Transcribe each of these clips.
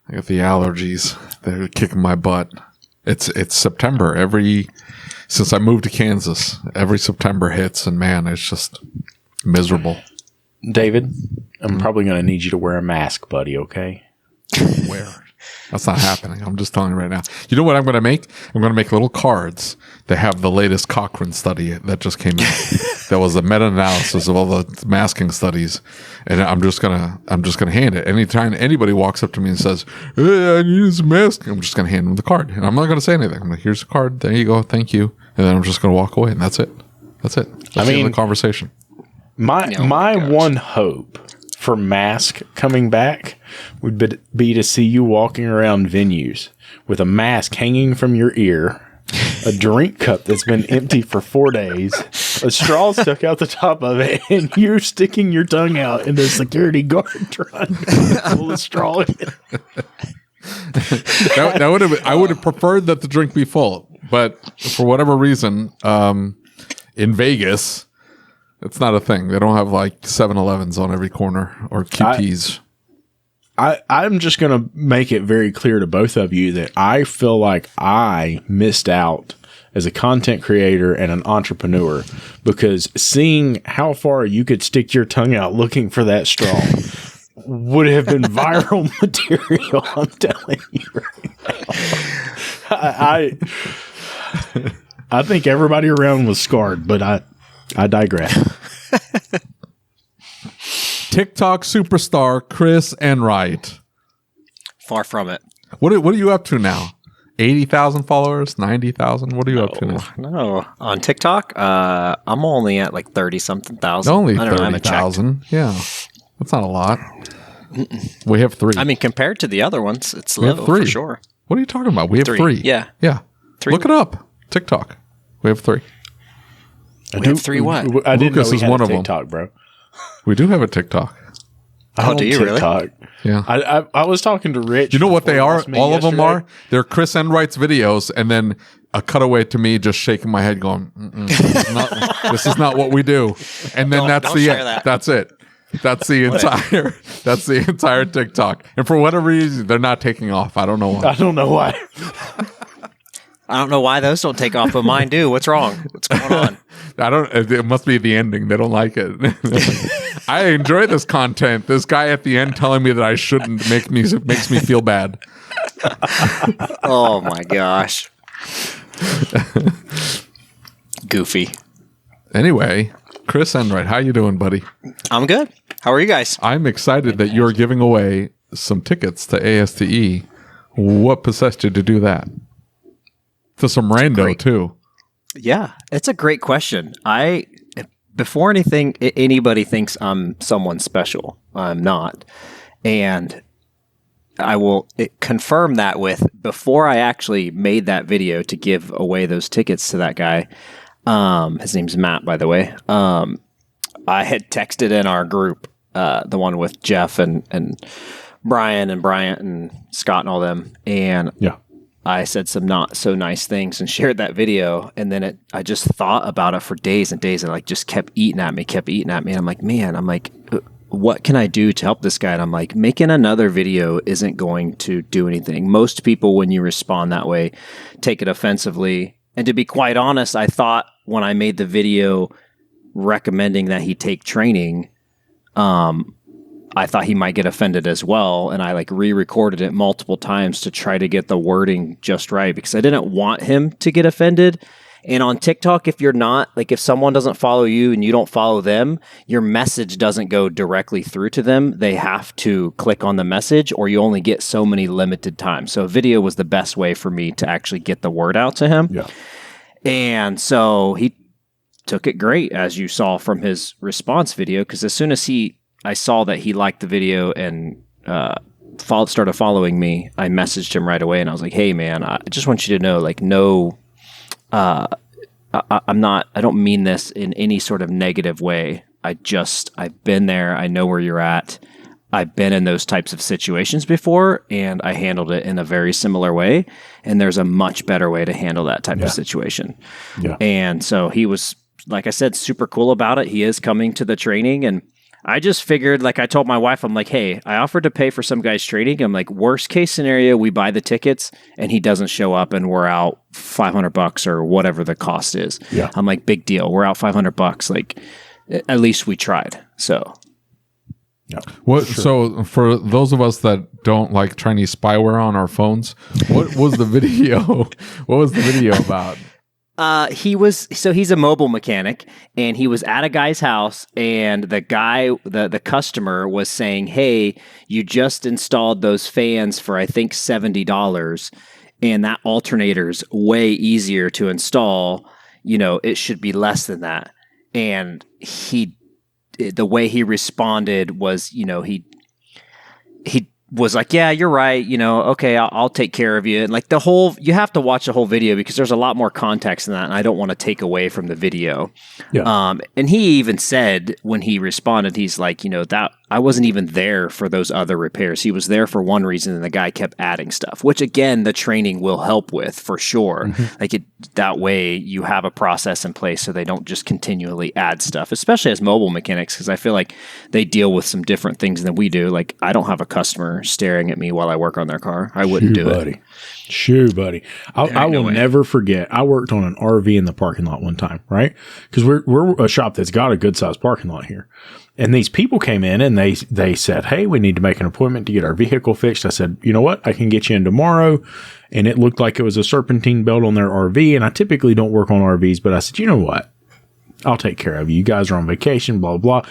I got the allergies. They're kicking my butt. It's September. Since I moved to Kansas, every September hits, and man, it's just miserable. David, I'm probably going to need you to wear a mask, buddy, okay? Where? That's not happening. I'm just telling you right now. You know what I'm going to make? I'm going to make little cards that have the latest Cochrane study that just came out. That was a meta-analysis of all the masking studies, and I'm just gonna hand it. Anytime anybody walks up to me and says, "Hey, I need this mask," I'm just gonna hand them the card, and I'm not gonna say anything. I'm like, "Here's the card. There you go. Thank you," and then I'm just gonna walk away, and that's it. That's it. That's the end of the conversation. My one hope for mask coming back would be to see you walking around venues with a mask hanging from your ear, a drink cup that's been empty for 4 days, a straw stuck out the top of it, and you're sticking your tongue out, and the security guard trying to pull the straw in. I would have preferred that the drink be full, but for whatever reason, in Vegas, it's not a thing. They don't have like 7-Elevens on every corner or QTs. I'm just going to make it very clear to both of you that I feel like I missed out as a content creator and an entrepreneur, because seeing how far you could stick your tongue out looking for that straw would have been viral material. I'm telling you right now. I think everybody around was scarred, but I digress. TikTok superstar Chris Enright. Far from it. What are you up to now? 80,000 followers? 90,000? What are you up to now? No. On TikTok, I'm only at like 30-something thousand. Only 30,000. Yeah. That's not a lot. We have 3. I mean, compared to the other ones, it's low for sure. What are you talking about? We have 3. Yeah. Yeah. 3. Look it up. TikTok. We have 3. We have 3 what? I didn't know Lucas we is had one a of them. TikTok, bro. We do have a TikTok. Oh, do you really? Yeah. I was talking to Rich. You know what they are? All of them yesterday. are? They're Chris Enright's videos, and then a cutaway to me just shaking my head going, this is not what we do. And then that's the end. That's it. That's the entire TikTok. And for whatever reason, they're not taking off. I don't know why. I don't know why. I don't know why those don't take off, but mine do. What's wrong? What's going on? It must be the ending. They don't like it. I enjoy this content. This guy at the end telling me that I shouldn't makes me feel bad. Oh my gosh. Goofy. Anyway, Chris Enright, how you doing, buddy? I'm good. How are you guys? I'm excited that you're giving away some tickets to ASTE. What possessed you to do that? To some rando, too. Yeah, it's a great question. Before anybody thinks I'm someone special, I'm not. And I will confirm that before I actually made that video to give away those tickets to that guy. His name's Matt, by the way. I had texted in our group, the one with Jeff and Brian and Bryant and Scott and all them. And yeah. I said some not so nice things and shared that video. And then I just thought about it for days and days and like just kept eating at me. And I'm like, man, what can I do to help this guy? And I'm like, making another video isn't going to do anything. Most people, when you respond that way, take it offensively. And to be quite honest, I thought when I made the video recommending that he take training, I thought he might get offended as well. And I re-recorded it multiple times to try to get the wording just right because I didn't want him to get offended. And on TikTok, if you're not, if someone doesn't follow you and you don't follow them, your message doesn't go directly through to them. They have to click on the message or you only get so many limited times. So video was the best way for me to actually get the word out to him. Yeah. And so he took it great, as you saw from his response video, because as soon as I saw that he liked the video and started following me, I messaged him right away and I was like, hey man, I just want you to know, I don't mean this in any sort of negative way. I've been there. I know where you're at. I've been in those types of situations before and I handled it in a very similar way. And there's a much better way to handle that type of situation. Yeah. And so he was, like I said, super cool about it. He is coming to the training and I just figured, like I told my wife, I'm like, hey, I offered to pay for some guy's training. I'm like, worst case scenario, we buy the tickets and he doesn't show up and we're out $500 or whatever the cost is. Yeah. I'm like, big deal. We're out $500. Like, at least we tried. So. Yeah. So for those of us that don't like Chinese spyware on our phones, what was the video? What was the video about? He's a mobile mechanic, and he was at a guy's house, and the guy, the customer was saying, hey, you just installed those fans for, I think, $70, and that alternator's way easier to install. You know, it should be less than that. And the way he responded was, you know, he was like, yeah, you're right. You know, okay, I'll take care of you. And like you have to watch the whole video because there's a lot more context in that. And I don't want to take away from the video. Yeah. And he even said when he responded, he's like, you know, that I wasn't even there for those other repairs. He was there for one reason, and the guy kept adding stuff, which again, the training will help with for sure. Mm-hmm. Like that way you have a process in place so they don't just continually add stuff, especially as mobile mechanics, because I feel like they deal with some different things than we do. Like I don't have a customer staring at me while I work on their car. I wouldn't do it. Shoo, buddy. I will never forget. I worked on an RV in the parking lot one time, right? Because we're a shop that's got a good sized parking lot here. And these people came in and they said, hey, we need to make an appointment to get our vehicle fixed. I said, you know what? I can get you in tomorrow. And it looked like it was a serpentine belt on their RV. And I typically don't work on RVs, but I said, you know what? I'll take care of you. You guys are on vacation, blah, blah.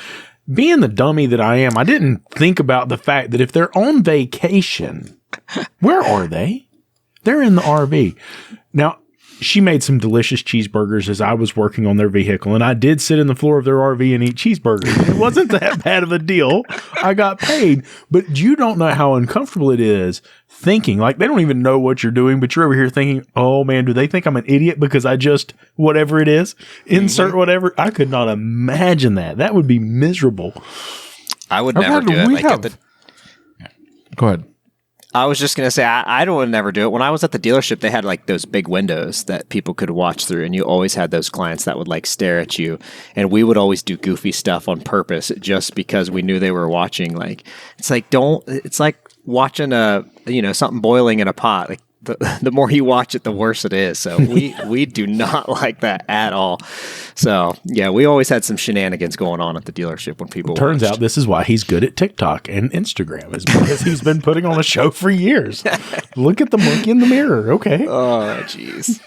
Being the dummy that I am, I didn't think about the fact that if they're on vacation, where are they? They're in the RV. Now, she made some delicious cheeseburgers as I was working on their vehicle, and I did sit in the floor of their RV and eat cheeseburgers. It wasn't that bad of a deal. I got paid, but you don't know how uncomfortable it is thinking, like they don't even know what you're doing, but you're over here thinking, oh man, do they think I'm an idiot because I just, whatever it is, insert whatever. I could not imagine that. That would be miserable. I would never do it. Go ahead. I was just going to say, I would never do it. When I was at the dealership, they had like those big windows that people could watch through, and you always had those clients that would like stare at you. And we would always do goofy stuff on purpose just because we knew they were watching. Like, it's like watching something boiling in a pot. Like the more you watch it, the worse it is. So we do not like that at all. So yeah, we always had some shenanigans going on at the dealership when people Turns out this is why he's good at TikTok and Instagram, is because he's been putting on a show for years. Look at the monkey in the mirror. Okay. Oh, jeez.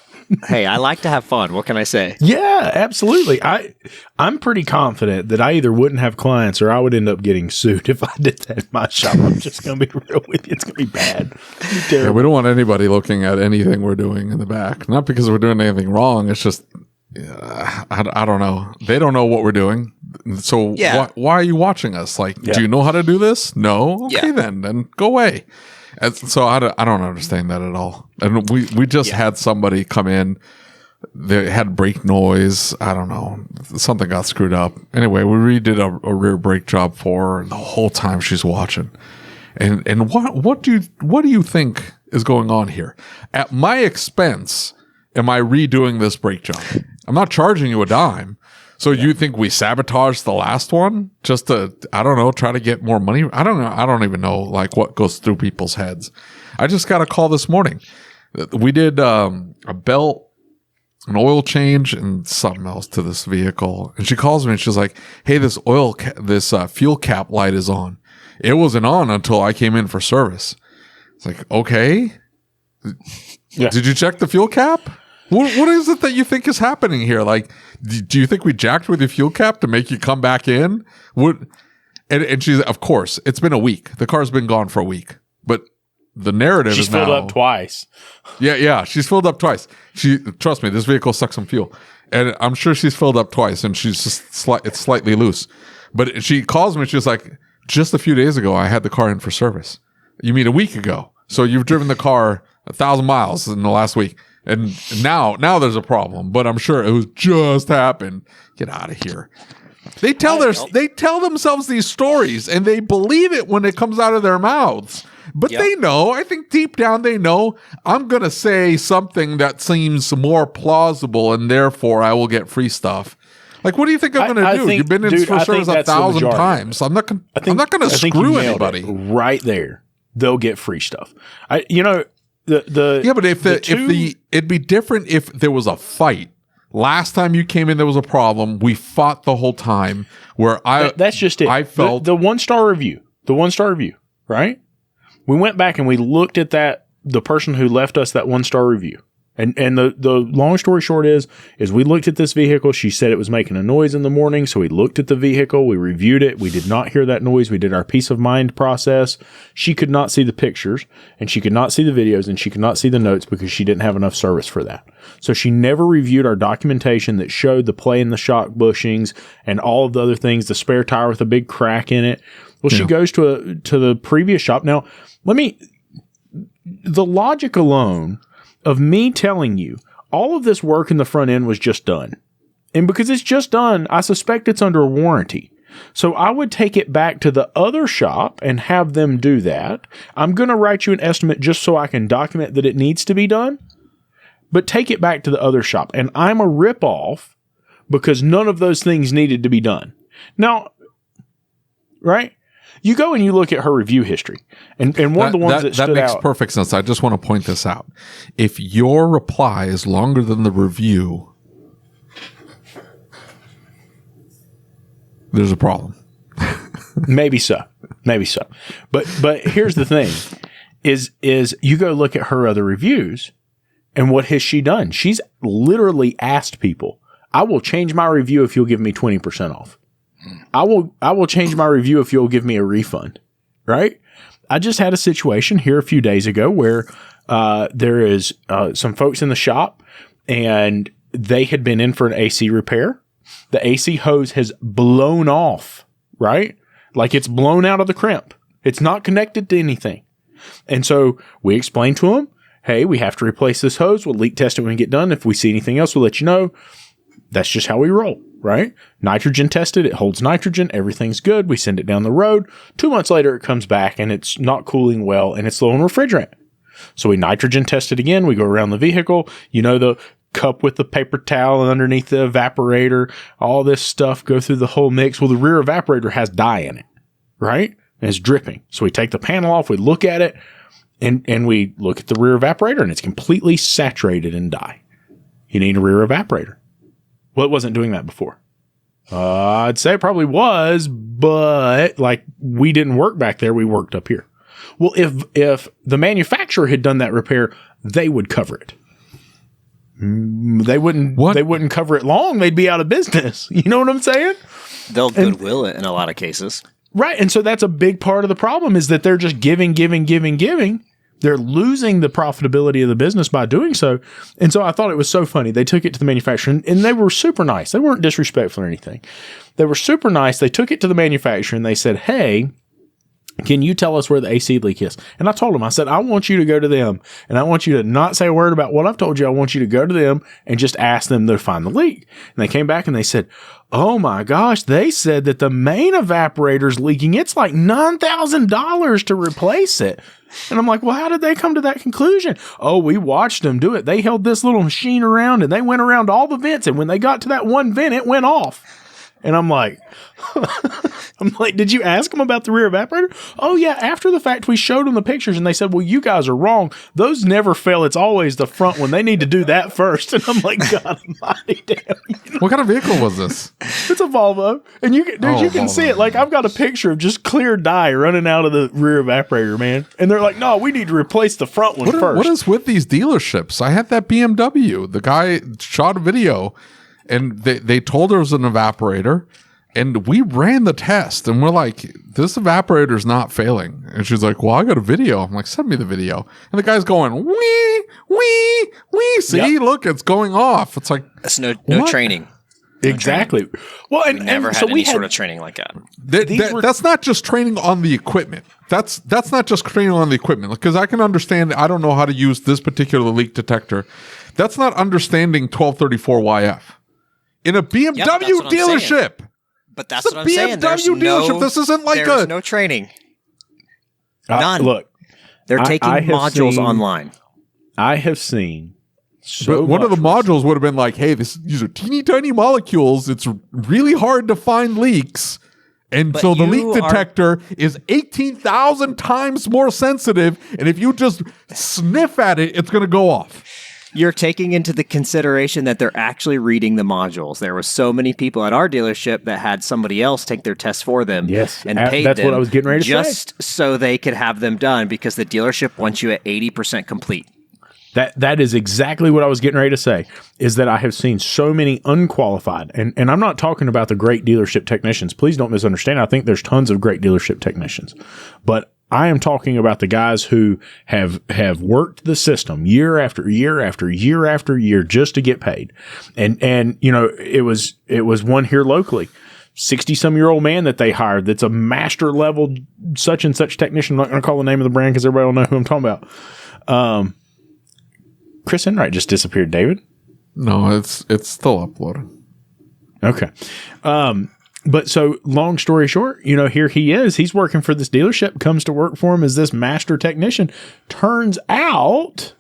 Hey, I like to have fun. What can I say? Yeah, absolutely. I'm pretty confident that I either wouldn't have clients or I would end up getting sued if I did that in my shop. I'm just going to be real with you. It's going to be bad. Yeah, we don't want anybody looking at anything we're doing in the back. Not because we're doing anything wrong. It's just, I don't know. They don't know what we're doing. So why are you watching us? Like, do you know how to do this? No? Okay, then go away. And so I don't understand that at all. And we just had somebody come in. They had brake noise. I don't know. Something got screwed up. Anyway, we redid a rear brake job for her, and the whole time she's watching. And what do you think is going on here? At my expense, am I redoing this brake job? I'm not charging you a dime. So you think we sabotaged the last one just to, I don't know, try to get more money? I don't know. I don't even know like what goes through people's heads. I just got a call this morning. We did a belt, an oil change, and something else to this vehicle. And she calls me and she's like, "Hey, this fuel cap light is on. It wasn't on until I came in for service." It's like, okay. Yeah. Did you check the fuel cap? What is it that you think is happening here? Like, do you think we jacked with your fuel cap to make you come back in? And she's, of course, it's been a week. The car's been gone for a week. But the narrative is now. She's filled up twice. Yeah. She's filled up twice. Trust me, this vehicle sucks some fuel. And I'm sure she's filled up twice, and she's just it's slightly loose. But she calls me, she's like, just a few days ago, I had the car in for service. You mean a week ago? So you've driven the car 1,000 miles in the last week. And now there's a problem, but I'm sure it was just happened. Get out of here. They tell themselves these stories and they believe it when it comes out of their mouths. But they know, I think deep down they know, I'm going to say something that seems more plausible and therefore I will get free stuff. Like, what do you think I'm going to do? You've been in for service 1,000 times. I'm not going to screw anybody. Right there, they'll get free stuff. But if it'd be different if there was a fight. Last time you came in, there was a problem. We fought the whole time. That's just it. I felt the 1-star review. The 1-star review, right? We went back and we looked at the person who left us that 1-star review. And the long story short is we looked at this vehicle. She said it was making a noise in the morning. So we looked at the vehicle. We reviewed it. We did not hear that noise. We did our peace of mind process. She could not see the pictures and she could not see the videos and she could not see the notes because she didn't have enough service for that. So she never reviewed our documentation that showed the play in the shock bushings and all of the other things, the spare tire with a big crack in it. Well, she goes to the previous shop. Now, the logic alone of me telling you all of this work in the front end was just done. And because it's just done, I suspect it's under a warranty. So I would take it back to the other shop and have them do that. I'm going to write you an estimate just so I can document that it needs to be done. But take it back to the other shop. And I'm a ripoff because none of those things needed to be done. Now, right? You go and you look at her review history, and one of the ones that stood out. That makes perfect sense. I just want to point this out. If your reply is longer than the review, there's a problem. Maybe so. But here's the thing: is you go look at her other reviews, and what has she done? She's literally asked people, "I will change my review if you'll give me 20% off." I will change my review if you'll give me a refund, right? I just had a situation here a few days ago where there is some folks in the shop and they had been in for an AC repair. The AC hose has blown off, right? Like it's blown out of the crimp. It's not connected to anything. And so we explained to them, hey, we have to replace this hose. We'll leak test it when we get done. If we see anything else, we'll let you know. That's just how we roll, right? Nitrogen tested. It holds nitrogen. Everything's good. We send it down the road. 2 months later, it comes back and it's not cooling well and it's low in refrigerant. So we nitrogen test it again. We go around the vehicle. You know, the cup with the paper towel and underneath the evaporator, all this stuff, go through the whole mix. Well, the rear evaporator has dye in it, right? And it's dripping. So we take the panel off. We look at it and we look at the rear evaporator and it's completely saturated in dye. You need a rear evaporator. Well, it wasn't doing that before. I'd say it probably was, but like we didn't work back there. We worked up here. Well, if the manufacturer had done that repair, they would cover it. They wouldn't cover it long. They'd be out of business. You know what I'm saying? They'll goodwill it in a lot of cases. Right. And so that's a big part of the problem is that they're just giving. They're losing the profitability of the business by doing so. And so I thought it was so funny. They took it to the manufacturer and they were super nice. They weren't disrespectful or anything. They were super nice. They took it to the manufacturer and they said, hey, can you tell us where the AC leak is? And I told them, I said, I want you to go to them and I want you to not say a word about what I've told you. I want you to go to them and just ask them to find the leak. And they came back and they said, oh my gosh, they said that the main evaporator's leaking. It's like $9,000 to replace it. And I'm like, well, how did they come to that conclusion? Oh, we watched them do it. They held this little machine around and they went around all the vents. And when they got to that one vent, it went off. And I'm like, did you ask them about the rear evaporator? Oh yeah. After the fact, we showed them the pictures and they said, well, you guys are wrong. Those never fail. It's always the front one. They need to do that first. And I'm like, God almighty, damn. You know? What kind of vehicle was this? It's a Volvo. And you can see it. Like I've got a picture of just clear dye running out of the rear evaporator, man. And they're like, no, we need to replace the front one first. What is with these dealerships? I had that BMW. The guy shot a video and they told her it was an evaporator. And we ran the test and we're like, this evaporator is not failing. And she's like, well, I got a video. I'm like, send me the video. And the guy's going, wee, wee, wee. See, look, it's going off. It's like, that's no training. Exactly. Training. Well, and never had any sort of training like that. That's not just training on the equipment. That's not just training on the equipment. Because I can understand, I don't know how to use this particular leak detector. That's not understanding 1234YF. In a BMW dealership. But that's what I'm saying. There's dealership. This isn't like there's no training. None. Look, they're taking modules online. I have seen But one of the modules would have been like, hey, these are teeny tiny molecules. It's really hard to find leaks. And so the leak detector is 18,000 times more sensitive. And if you just sniff at it, it's going to go off. You're taking into the consideration that they're actually reading the modules. There were so many people at our dealership that had somebody else take their tests for them. Yes, and paid that's them what I was getting ready to say. Just so they could have them done because the dealership wants you at 80% complete. That is exactly what I was getting ready to say, is that I have seen so many unqualified, and I'm not talking about the great dealership technicians. Please don't misunderstand. I think there's tons of great dealership technicians, but I am talking about the guys who have worked the system year after year after year after year just to get paid. And you know, it was one here locally, 60-some-year-old man that they hired that's a master level such and such technician. I'm not going to call the name of the brand because everybody will know who I'm talking about. Chris Enright just disappeared, David. No, it's still uploading. Okay. But so long story short, you know, here he is. He's working for this dealership, comes to work for him as this master technician. Turns out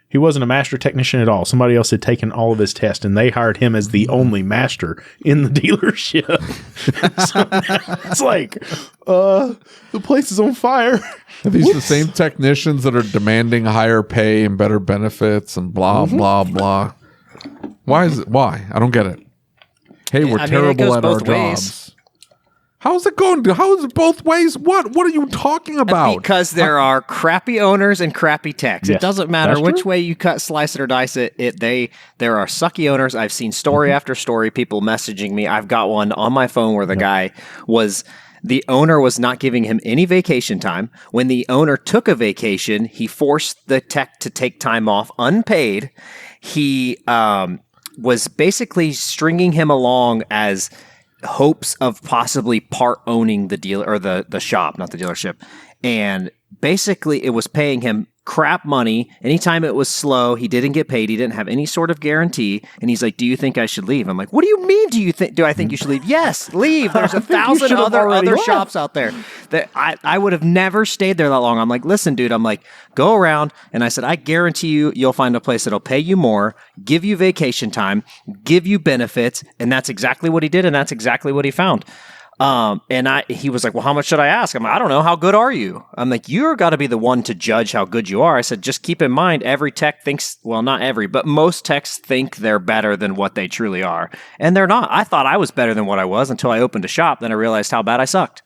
he wasn't a master technician at all. Somebody else had taken all of his tests, and they hired him as the only master in the dealership. So it's like, the place is on fire. Are these the same technicians that are demanding higher pay and better benefits and blah, blah, blah? Why is it? Why? I don't get it. Hey, we're terrible at our jobs. How's it going? How is it both ways? What are you talking about? Because there are crappy owners and crappy techs. Yes, it doesn't matter which way you cut, slice it, or dice it. There are sucky owners. I've seen story after story, people messaging me. I've got one on my phone where the owner was not giving him any vacation time. When the owner took a vacation, he forced the tech to take time off unpaid. He was basically stringing him along as hopes of possibly part owning the dealer or the shop, not the dealership. And basically it was paying him crap money. Anytime it was slow, he didn't get paid. He didn't have any sort of guarantee. And he's like, do you think I should leave? I'm like, what do you mean? Do I think you should leave? Yes, leave. There's 1,000 other shops out there that I would have never stayed there that long. I'm like, listen, dude, I'm like, go around. And I said, I guarantee you'll find a place that'll pay you more, give you vacation time, give you benefits. And that's exactly what he did. And that's exactly what he found. He was like, well, how much should I ask? I'm like, I don't know. How good are you? I'm like, you're got to be the one to judge how good you are. I said, just keep in mind, every tech thinks, well, not every, but most techs think they're better than what they truly are. And they're not. I thought I was better than what I was until I opened a shop. Then I realized how bad I sucked.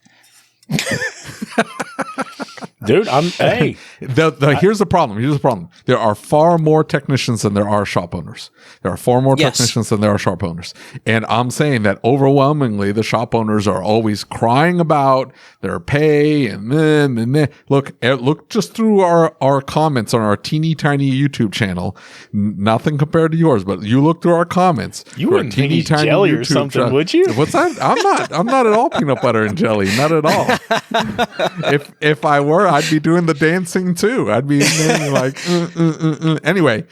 Dude, hey. Here's the problem. There are far more technicians than there are shop owners. There are far more technicians than there are shop owners. And I'm saying that overwhelmingly, the shop owners are always crying about their pay and then. Look just through our comments on our teeny tiny YouTube channel. Nothing compared to yours, but you look through our comments. You wouldn't teeny tiny jelly YouTube or something, would you? What's that? I'm not at all peanut butter and jelly. Not at all. If I were, I'd be doing the dancing too. I'd be like, Anyway,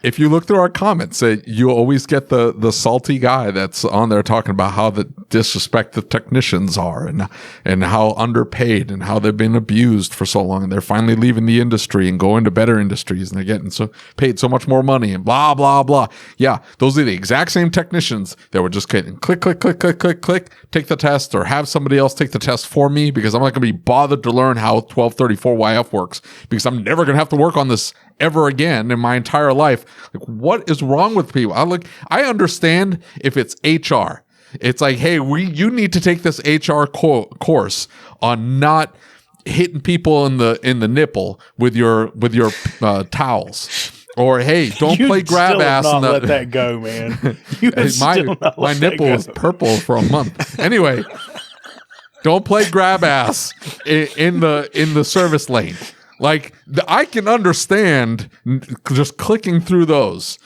if you look through our comments, you always get the salty guy that's on there talking about how the disrespect the technicians are and how underpaid and how they've been abused for so long, and they're finally leaving the industry and going to better industries and they're getting paid so much more money and blah blah blah. Yeah, those are the exact same technicians that were just getting click, take the test or have somebody else take the test for me because I'm not going to be bothered to learn how 1234YF works because I'm never going to have to work on this ever again in my entire life. Like, what is wrong with people? I understand if it's HR. It's like, hey, you need to take this HR course on not hitting people in the nipple with your towels. Or hey, don't play grab ass. Not let that go, man. My nipple was purple for a month. Anyway, don't play grab ass in the service lane. Like, I can understand just clicking through those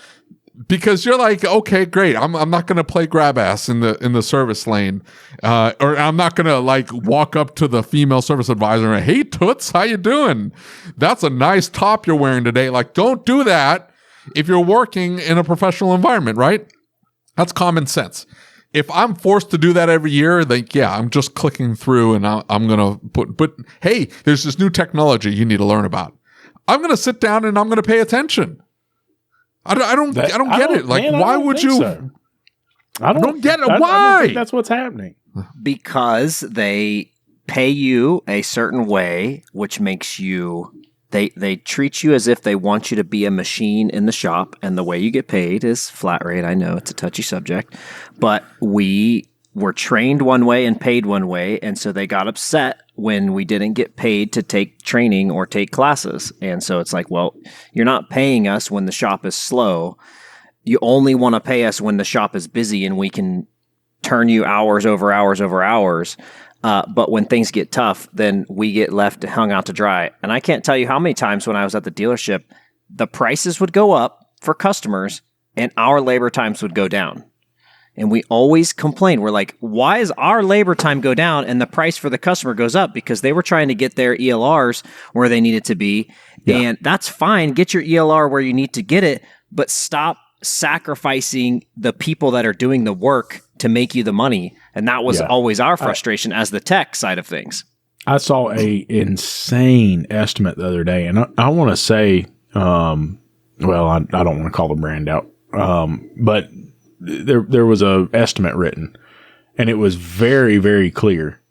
because you're like, okay, great. I'm not going to play grab ass in the service lane, or I'm not going to like walk up to the female service advisor and, hey, Toots, how you doing? That's a nice top you're wearing today. Like, don't do that if you're working in a professional environment, right? That's common sense. If I'm forced to do that every year, then yeah, I'm just clicking through and I'm going to but hey, there's this new technology you need to learn about. I'm going to sit down and I'm going to pay attention. I don't get it. Like, man, why would you? So. I don't get it. Why? I don't think that's what's happening. Because they pay you a certain way, which makes you they treat you as if they want you to be a machine in the shop, and the way you get paid is flat rate. I know it's a touchy subject, but we were trained one way and paid one way, and so they got upset when we didn't get paid to take training or take classes. And so it's like, well, you're not paying us when the shop is slow. You only want to pay us when the shop is busy and we can turn you hours over hours over hours. But when things get tough, then we get left hung out to dry. And I can't tell you how many times when I was at the dealership, the prices would go up for customers and our labor times would go down. And we always complain. We're like, why is our labor time go down and the price for the customer goes up? Because they were trying to get their ELRs where they needed to be. Yeah. And that's fine. Get your ELR where you need to get it, but stop sacrificing the people that are doing the work to make you the money. And that was always our frustration as the tech side of things. I saw a insane estimate the other day, and I want to say, well, I don't want to call the brand out, but there was a estimate written, and it was very, very clear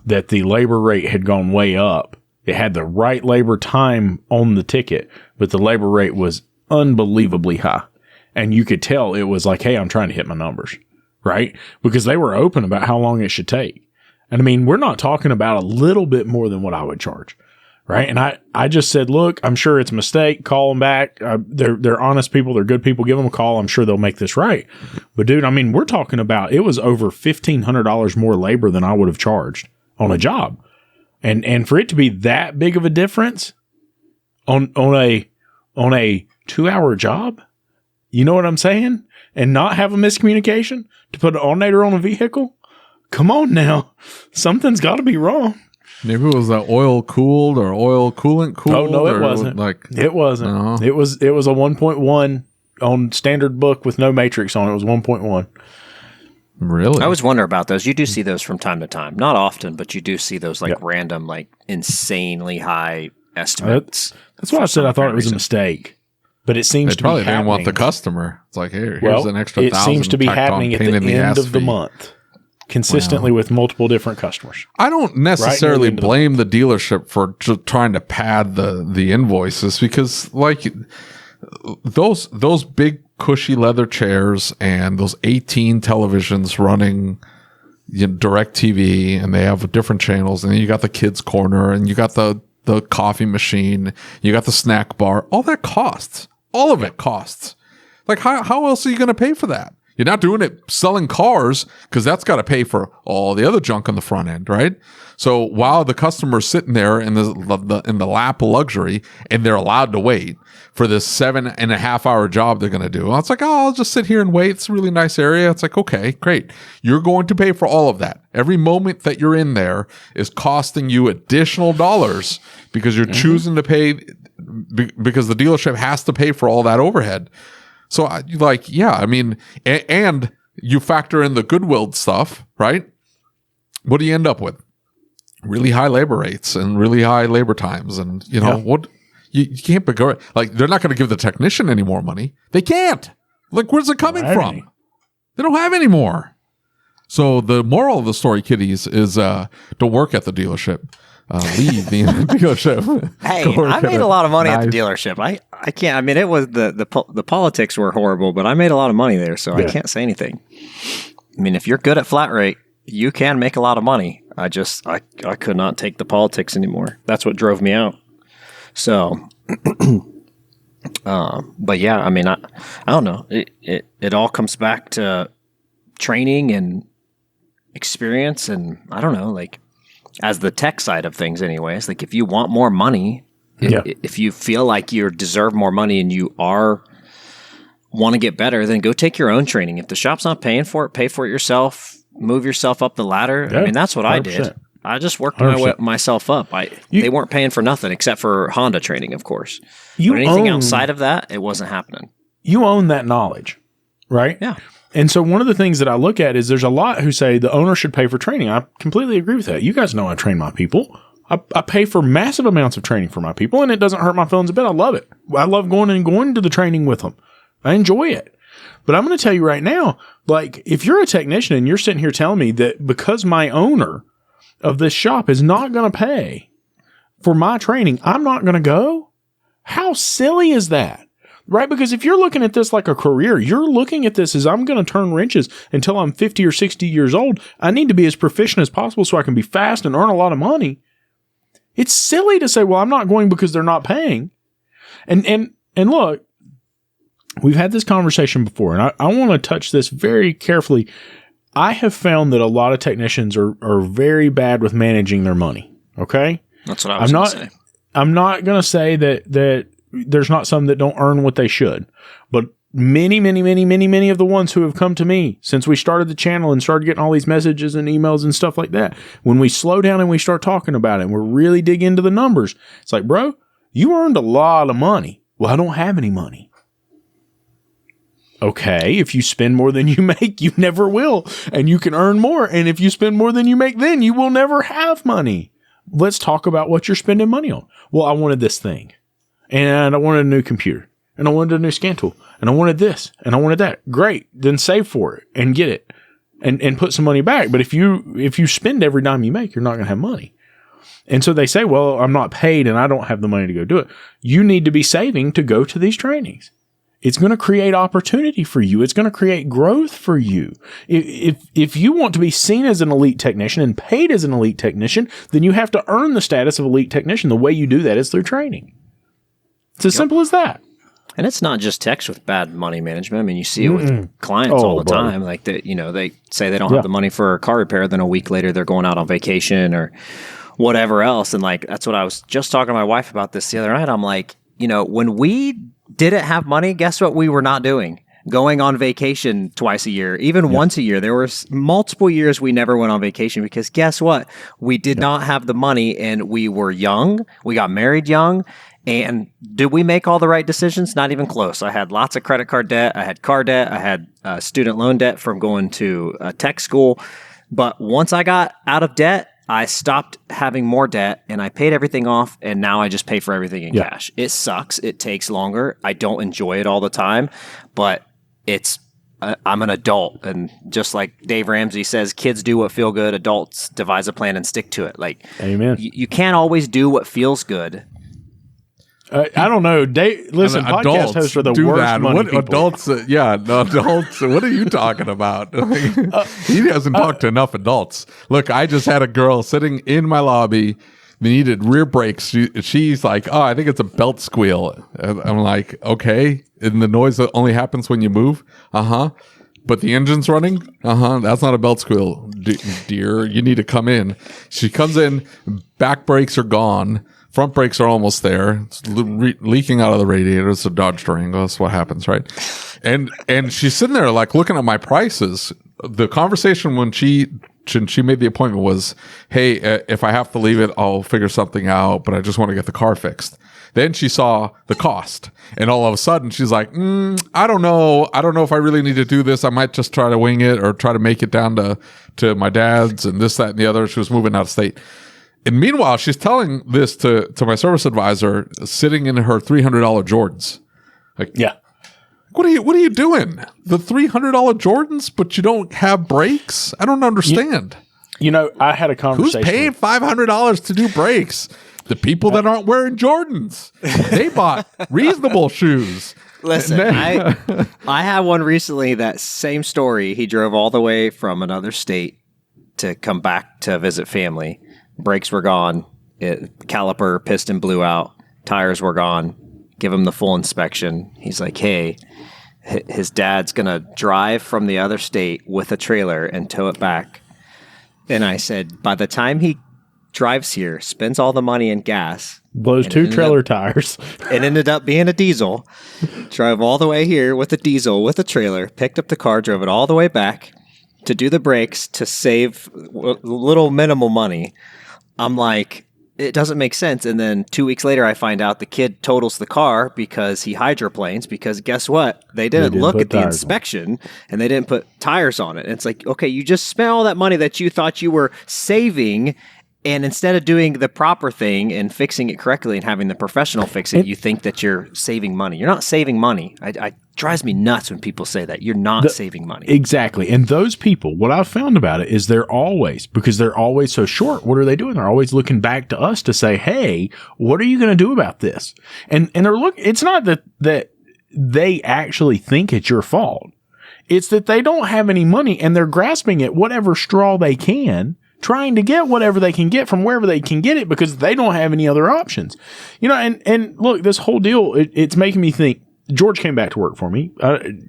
that the labor rate had gone way up. It had the right labor time on the ticket, but the labor rate was unbelievably high. And you could tell it was like, hey, I'm trying to hit my numbers, right? Because they were open about how long it should take. And I mean, we're not talking about a little bit more than what I would charge, right? And I just said, look, I'm sure it's a mistake. Call them back. They're honest people. They're good people. Give them a call. I'm sure they'll make this right. But dude, I mean, we're talking about, it was over $1,500 more labor than I would have charged on a job. And for it to be that big of a difference on a 2-hour job, you know what I'm saying? And not have a miscommunication to put an alternator on a vehicle? Come on now. Something's got to be wrong. Maybe it was that oil cooled or oil coolant cooled. Oh, no, it wasn't. It wasn't. No. It was a 1.1 on standard book with no matrix on it. It was 1.1. Really? I always wonder about those. You do see those from time to time. Not often, but you do see those random, insanely high estimates. That's why I said I thought it was a mistake. But it seems to be happening. Probably didn't want the customer. It's like, here's an extra $1,000. It seems to be happening at the end of the month, consistently with multiple different customers. I don't necessarily blame the dealership for trying to pad the invoices, because like those big cushy leather chairs and those 18 televisions running direct TV, and they have different channels, and then you got the kids corner, and you got the coffee machine, you got the snack bar, all that costs. All of it costs. Like, how else are you going to pay for that? You're not doing it selling cars, because that's got to pay for all the other junk on the front end, right? So while the customer's sitting there in the lap of luxury, and they're allowed to wait for this 7.5-hour job they're going to do, it's like, oh, I'll just sit here and wait. It's a really nice area. It's like, okay, great. You're going to pay for all of that. Every moment that you're in there is costing you additional dollars, because you're choosing to pay, because the dealership has to pay for all that overhead. So I mean, and you factor in the goodwill stuff, right? What do you end up with? Really high labor rates and really high labor times. And what you can't be like, they're not going to give the technician any more money. They can't. Like, where's it coming from? They don't have any more. So the moral of the story, kiddies, is don't work at the dealership. Leave the dealership. Hey, I made a lot of money at the dealership. I can't. I mean, it was the politics were horrible, but I made a lot of money there, so I can't say anything. I mean, if you're good at flat rate, you can make a lot of money. I could not take the politics anymore. That's what drove me out. So, but yeah, I mean, I don't know. It all comes back to training and experience, and I don't know, like, as the tech side of things anyways, like, if you want more money, if you feel like you deserve more money and you want to get better, then go take your own training. If the shop's not paying for it, pay for it yourself, move yourself up the ladder. I mean, that's what 100%. I did. I just worked myself up. They weren't paying for nothing except for Honda training, of course. But anything outside of that, it wasn't happening. You own that knowledge, right? Yeah. And so one of the things that I look at is there's a lot who say the owner should pay for training. I completely agree with that. You guys know I train my people. I pay for massive amounts of training for my people, and it doesn't hurt my feelings a bit. I love it. I love going to the training with them. I enjoy it. But I'm going to tell you right now, like, if you're a technician and you're sitting here telling me that because my owner of this shop is not going to pay for my training, I'm not going to go? How silly is that? Right? Because if you're looking at this like a career, you're looking at this as I'm going to turn wrenches until I'm 50 or 60 years old. I need to be as proficient as possible so I can be fast and earn a lot of money. It's silly to say, well, I'm not going because they're not paying. And look, we've had this conversation before, and I want to touch this very carefully. I have found that a lot of technicians are very bad with managing their money. Okay? That's what I was going to say. I'm not going to say that there's not some that don't earn what they should, but many of the ones who have come to me since we started the channel and started getting all these messages and emails and stuff like that, when we slow down and we start talking about it and we're really dig into the numbers, it's like, bro, you earned a lot of money. Well, I don't have any money. Okay, if you spend more than you make, you never will, and you can earn more. And if you spend more than you make, then you will never have money. Let's talk about what you're spending money on. Well, I wanted this thing, and I wanted a new computer, and I wanted a new scan tool, and I wanted this, and I wanted that. Great, then save for it and get it, and put some money back. But if you spend every dime you make, you're not going to have money. And so they say, well, I'm not paid, and I don't have the money to go do it. You need to be saving to go to these trainings. It's going to create opportunity for you. It's going to create growth for you. If you want to be seen as an elite technician and paid as an elite technician, then you have to earn the status of elite technician. The way you do that is through training. It's as simple as that. And it's not just techs with bad money management. I mean, you see it with clients all the time. Like that, they say they don't have the money for a car repair. Then a week later, they're going out on vacation or whatever else. And like, that's what I was just talking to my wife about this the other night. I'm like, when we didn't have money, guess what we were not doing? Going on vacation twice a year, even once a year. There were multiple years we never went on vacation because guess what? We did not have the money, and we were young. We got married young. And did we make all the right decisions? Not even close. I had lots of credit card debt. I had car debt. I had student loan debt from going to tech school. But once I got out of debt, I stopped having more debt and I paid everything off, and now I just pay for everything in cash. It sucks. It takes longer. I don't enjoy it all the time, but I'm an adult. And just like Dave Ramsey says, kids do what feel good. Adults devise a plan and stick to it. Like, amen. You can't always do what feels good. I don't know. Listen, podcast hosts are the worst money people. Adults, adults. What are you talking about? He hasn't talked to enough adults. Look, I just had a girl sitting in my lobby. Needed rear brakes. She's like, oh, I think it's a belt squeal. I'm like, okay. And the noise that only happens when you move? Uh-huh. But the engine's running? Uh-huh. That's not a belt squeal, dear. You need to come in. She comes in. Back brakes are gone. Front brakes are almost there. It's leaking out of the radiator. It's a Dodge Durango. That's what happens, right? And she's sitting there like looking at my prices. The conversation when she made the appointment was, hey, if I have to leave it, I'll figure something out, but I just want to get the car fixed. Then she saw the cost, and all of a sudden she's like, I don't know. I don't know if I really need to do this. I might just try to wing it or try to make it down to my dad's and this, that, and the other. She was moving out of state. And meanwhile, she's telling this to my service advisor sitting in her $300 Jordans. Like, yeah. What are you doing? The $300 Jordans, but you don't have brakes? I don't understand. I had a conversation. Who's paying $500 to do brakes? The people that aren't wearing Jordans. They bought reasonable shoes. Listen, I had one recently, that same story. He drove all the way from another state to come back to visit family. Brakes were gone. Caliper, piston blew out. Tires were gone. Give him the full inspection. He's like, hey, his dad's going to drive from the other state with a trailer and tow it back. And I said, by the time he drives here, spends all the money in gas. Blows 2 trailer tires. It ended up being a diesel. Drove all the way here with a diesel, with a trailer. Picked up the car, drove it all the way back to do the brakes to save little minimal money. I'm like, it doesn't make sense. And then 2 weeks later, I find out the kid totals the car because he hydroplanes, because guess what? They didn't look at the inspection and they didn't put tires on it. And it's like, okay, you just spent all that money that you thought you were saving And instead of doing the proper thing and fixing it correctly and having the professional fix it, you think that you're saving money. You're not saving money. It drives me nuts when people say that. You're not saving money. Exactly. And those people, what I've found about it is because they're always so short, what are they doing? They're always looking back to us to say, hey, what are you going to do about this? And it's not that they actually think it's your fault. It's that they don't have any money and they're grasping at whatever straw they can, trying to get whatever they can get from wherever they can get it because they don't have any other options. And look, this whole deal, it's making me think. George came back to work for me.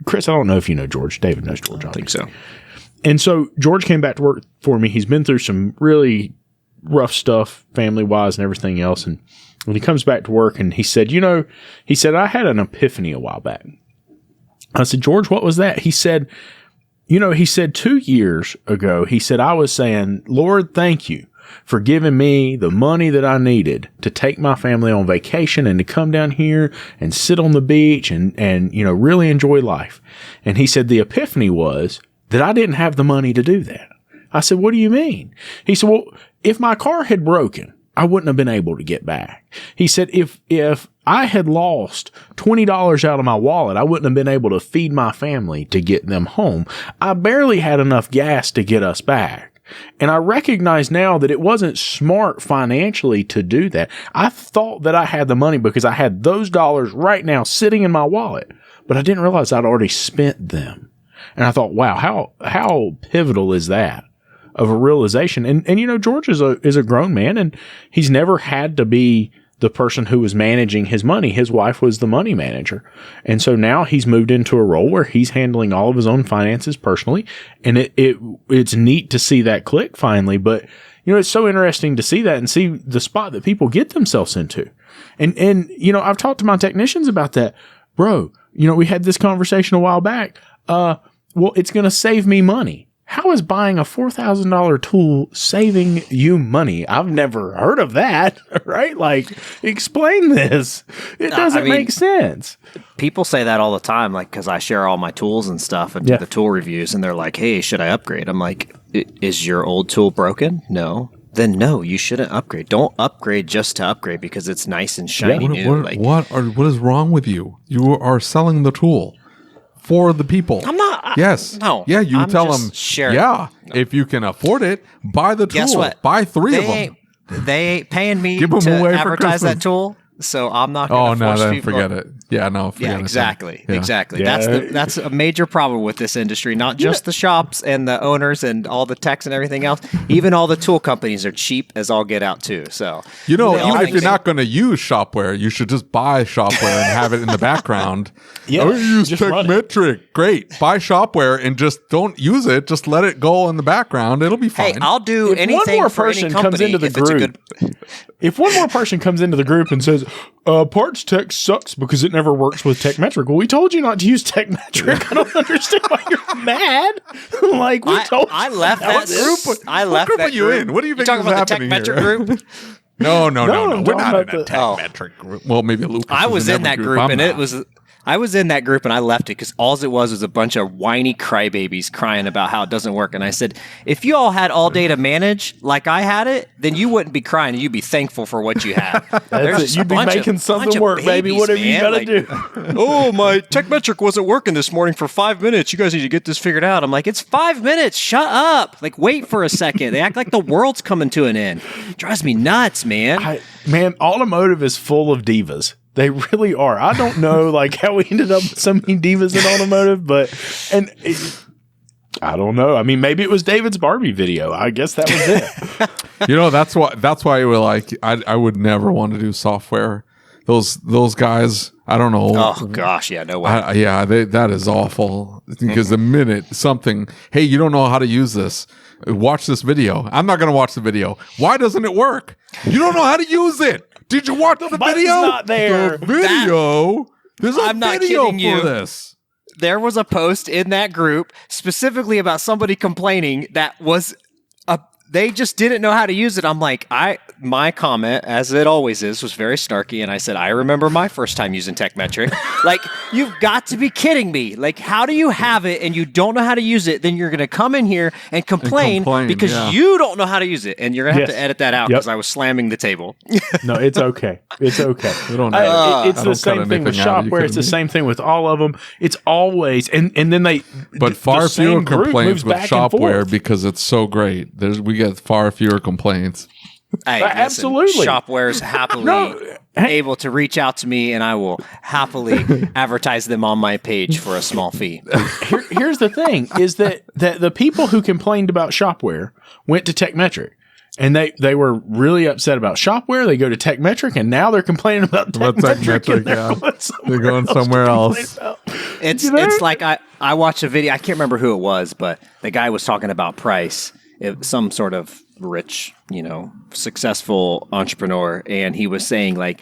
Chris, I don't know if you know George. David knows George. I think so. And so George came back to work for me. He's been through some really rough stuff, family-wise and everything else. And when he comes back to work and he said, I had an epiphany a while back. I said, George, what was that? He said, 2 years ago, he said, I was saying, Lord, thank you for giving me the money that I needed to take my family on vacation and to come down here and sit on the beach and really enjoy life. And he said, the epiphany was that I didn't have the money to do that. I said, what do you mean? He said, well, if my car had broken, I wouldn't have been able to get back. He said, if I had lost $20 out of my wallet, I wouldn't have been able to feed my family to get them home. I barely had enough gas to get us back. And I recognize now that it wasn't smart financially to do that. I thought that I had the money because I had those dollars right now sitting in my wallet, but I didn't realize I'd already spent them. And I thought, wow, how pivotal is that of a realization? And George is a grown man and he's never had to be the person who was managing his money. His wife was the money manager. And so now he's moved into a role where he's handling all of his own finances personally. And it's neat to see that click finally. But, it's so interesting to see that and see the spot that people get themselves into. And I've talked to my technicians about that. Bro, we had this conversation a while back. Well, it's going to save me money. How is buying a $4,000 tool saving you money? I've never heard of that, right? Like, explain this. It doesn't make sense. People say that all the time, like, because I share all my tools and stuff and do the tool reviews, and they're like, hey, should I upgrade? I'm like, is your old tool broken? No. Then no, you shouldn't upgrade. Don't upgrade just to upgrade because it's nice and shiny new. What is wrong with you? You are selling the tool for the people. I'm not. Yes. No. Yeah, you tell them, if you can afford it, buy the tool. Guess what? Buy three of them. They ain't paying me to advertise that tool, so I'm not going to force people. Forget it. Yeah, no, forget it. Yeah, exactly. Yeah. Exactly. Yeah. That's a major problem with this industry, not just the shops and the owners and all the techs and everything else. Even all the tool companies are cheap as all get out too. So, even if you're not going to use Shopware, you should just buy Shopware and have it in the background. I use Techmetric. Great. Buy Shopware and just don't use it. Just let it go in the background. It'll be fine. Hey, I'll do anything for any company comes into the group. If one more person comes into the group and says, Parts Tech sucks because it never works with Techmetric. Well, we told you not to use Techmetric. I don't understand why you're mad. Like, we told you. I left that group. I left that group. What do you think talking about the Techmetric group? No. We're not in a Techmetric group. Well, maybe Lucas. I was in that group, and it was... I was in that group and I left it because all it was a bunch of whiny crybabies crying about how it doesn't work. And I said, if you all had all day to manage like I had it, then you wouldn't be crying. You'd be thankful for what you have. You'd be making something work, baby. Whatever you got to do. Oh, my Techmetric wasn't working this morning for 5 minutes. You guys need to get this figured out. I'm like, it's 5 minutes. Shut up. Like, wait for a second. They act like the world's coming to an end. It drives me nuts, man. Automotive is full of divas. They really are. I don't know how we ended up with so many divas in automotive, I don't know. I mean, maybe it was David's Barbie video. I guess that was it. That's why you were like, I would never want to do software. Those guys, I don't know. Oh gosh, yeah, no way. That is awful. Because the minute something, hey, you don't know how to use this, watch this video. I'm not going to watch the video. Why doesn't it work? You don't know how to use it. Did you watch the video? Not there. The video. There's a video for this. There was a post in that group specifically about somebody complaining that was they just didn't know how to use it. I'm like, my comment, as it always is, was very snarky. And I said, I remember my first time using Techmetric. Like, you've got to be kidding me. Like, how do you have it and you don't know how to use it? Then you're going to come in here and complain because you don't know how to use it. And you're going to have to edit that out because I was slamming the table. No, it's okay. It's okay. It's the same thing with Shopware. It's the same thing with all of them. It's always, and then they, but far fewer complaints with Shopware because it's so great. We get far fewer complaints. Hey, absolutely. Shopware is happily able to reach out to me, and I will happily advertise them on my page for a small fee. Here's the thing: is that the people who complained about Shopware went to Techmetric, and they were really upset about Shopware. They go to Techmetric, and now they're complaining about Techmetric. They're going somewhere else. It's like I watched a video. I can't remember who it was, but the guy was talking about price. Some sort of rich, successful entrepreneur. And he was saying, like,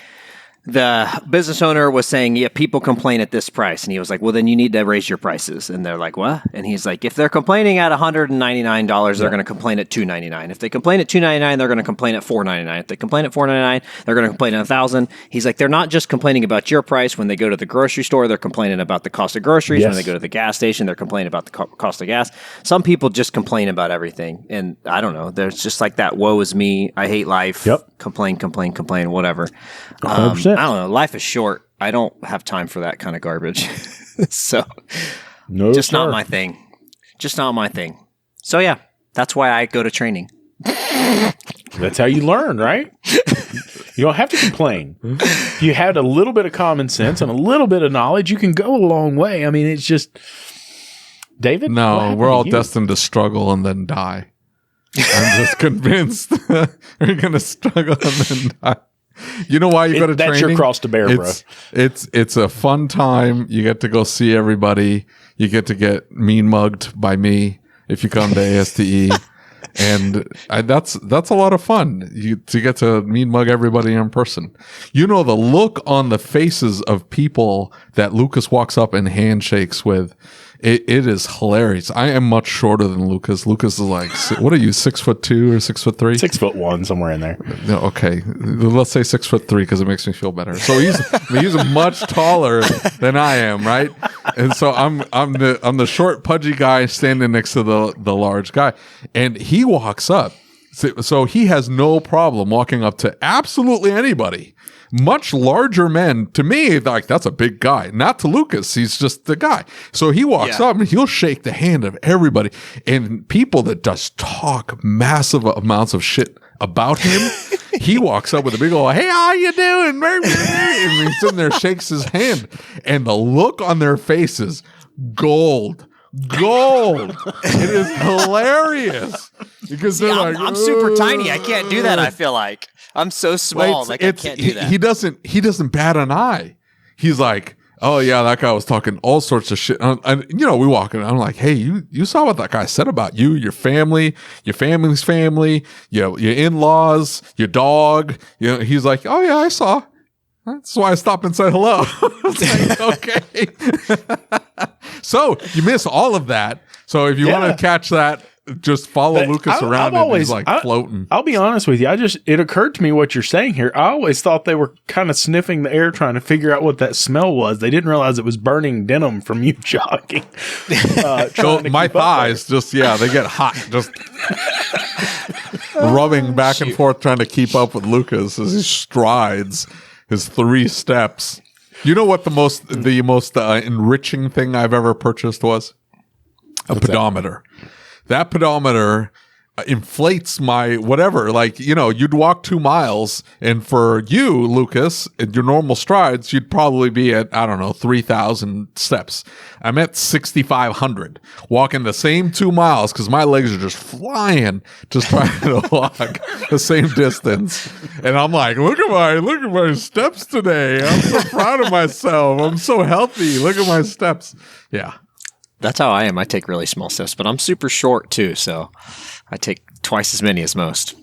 the business owner was saying, yeah, people complain at this price. And he was like, well, then you need to raise your prices. And they're like, what? And he's like, if they're complaining at $199, they're going to complain at $299. If they complain at $299, they're going to complain at $499. If they complain at $499, they're going to complain at $1,000. He's like, they're not just complaining about your price. When they go to the grocery store, they're complaining about the cost of groceries. Yes. When they go to the gas station, they're complaining about the cost of gas. Some people just complain about everything. And I don't know. There's just like that woe is me. I hate life. Yep. Complain, whatever. 100%. I don't know. Life is short. I don't have time for that kind of garbage. So, not my thing. Just not my thing. So, yeah, that's why I go to training. That's how you learn, right? You don't have to complain. If you had a little bit of common sense and a little bit of knowledge, you can go a long way. I mean, it's just, David? No, we're all destined to struggle and then die. I'm just convinced we're going to struggle and then die. You know why you go to training? That's your cross to bear, bro. It's a fun time. You get to go see everybody. You get to get mean mugged by me if you come to ASTE. And that's a lot of fun. To get to mean mug everybody in person. The look on the faces of people that Lucas walks up and handshakes with. It is hilarious. I am much shorter than Lucas. Lucas is like, what are you, 6'2" or 6'3"? 6'1", somewhere in there. No, okay, let's say 6'3" because it makes me feel better. So he's much taller than I am, right? And so I'm the short, pudgy guy standing next to the large guy, and he walks up. So he has no problem walking up to absolutely anybody. Much larger men, to me, like, that's a big guy. Not to Lucas. He's just the guy. So he walks up and he'll shake the hand of everybody. And people that just talk massive amounts of shit about him, he walks up with a big old, hey, how you doing? And he's sitting there, shakes his hand. And the look on their faces, gold. It is hilarious. Because they're like, I'm super tiny. I can't do that, I feel like. I'm so small, I can't do that. He doesn't bat an eye. He's like, oh yeah, that guy was talking all sorts of shit. And we walk in, I'm like, hey, you saw what that guy said about you, your family, your family's family, your in-laws, your dog. He's like, oh yeah, I saw. That's why I stopped and said hello. Like, okay. So you miss all of that. So if you want to catch that, just follow Lucas around and he's like floating. I'll be honest with you. It occurred to me what you're saying here. I always thought they were kind of sniffing the air, trying to figure out what that smell was. They didn't realize it was burning denim from you jogging. So my thighs they get hot. Just rubbing back and forth, trying to keep up with Lucas as he strides his 3 steps. You know what the most enriching thing I've ever purchased was? A pedometer. That pedometer inflates my whatever. Like, you'd walk 2 miles, and for you, Lucas, at your normal strides, you'd probably be at, 3,000 steps. I'm at 6,500, walking the same 2 miles because my legs are just flying, just trying to walk the same distance. And I'm like, look at my steps today. I'm so proud of myself. I'm so healthy. Look at my steps. Yeah. That's how I am. I take really small steps, but I'm super short too, so I take twice as many as most.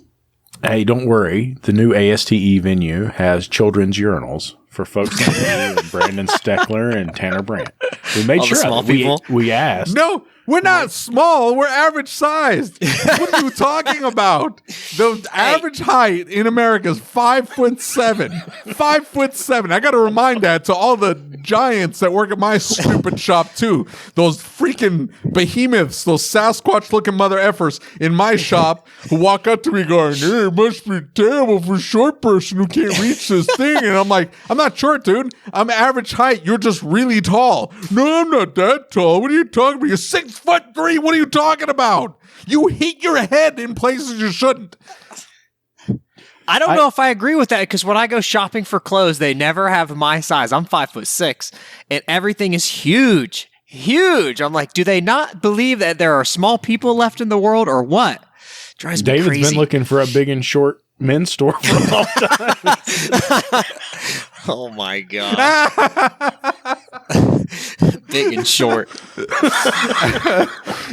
Hey, don't worry. The new ASTE venue has children's urinals for folks like you and Brandon Steckler and Tanner Brandt. We made All the sure small people. we asked. No, we're not small. We're average sized. What are you talking about? The average height in America is 5'7". 5'7". I got to remind that to all the giants that work at my stupid shop too. Those freaking behemoths, those Sasquatch-looking mother effers in my shop who walk up to me going, "Hey, it must be terrible for a short person who can't reach this thing." And I'm like, "I'm not short, dude. I'm average height. You're just really tall." "No, I'm not that tall. What are you talking about? You're 6'3". What are you talking about? You hit your head in places you shouldn't. I don't know if I agree with that, because when I go shopping for clothes, they never have my size. I'm 5'6", and everything is huge. Huge. I'm like, do they not believe that there are small people left in the world, or what? Drives me David's crazy. been looking for a big and short men's store for a long time. Oh my God. Big and short.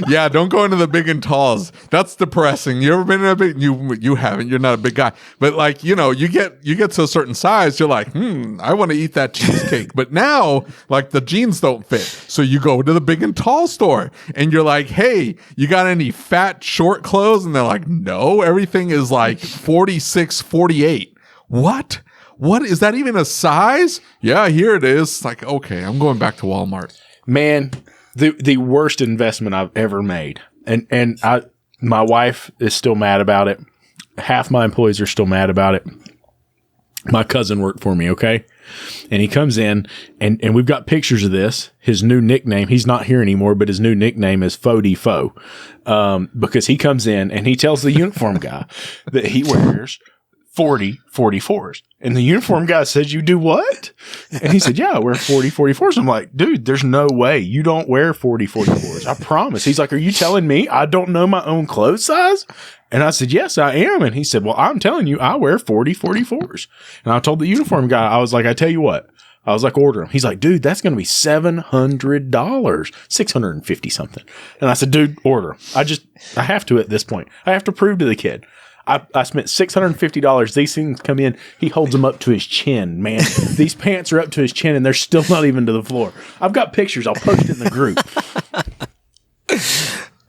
Yeah, don't go into the big and talls. That's depressing. You ever been in a big? You haven't. You're not a big guy. But like, you get to a certain size, you're like, I want to eat that cheesecake. But now, like, the jeans don't fit, so you go to the big and tall store, and you're like, "Hey, you got any fat short clothes?" And they're like, "No, everything is like 46, 48." What? What is that even a size? Yeah, here it is. Like, okay, I'm going back to Walmart. Man, the worst investment I've ever made. And my wife is still mad about it. Half my employees are still mad about it. My cousin worked for me, okay? And he comes in, and we've got pictures of this. His new nickname, he's not here anymore, but his new nickname is Faux Defo. Because he comes in and he tells the uniform guy that he wears 40 44s. And the uniform guy says, "You do what?" And he said, "Yeah, I wear 40 44s. I'm like, "Dude, there's no way you don't wear 40 44s. I promise." He's like, "Are you telling me I don't know my own clothes size?" And I said, "Yes, I am." And he said, "Well, I'm telling you, I wear 40 44s. And I told the uniform guy, I was like, "I tell you what." I was like, "Order them." He's like, "Dude, that's going to be $700, 650 something." And I said, "Dude, order them. I have to at this point. I have to prove to the kid. I spent $650. These things come in. He holds them up to his chin, man. These pants are up to his chin, and they're still not even to the floor. I've got pictures. I'll post it in the group."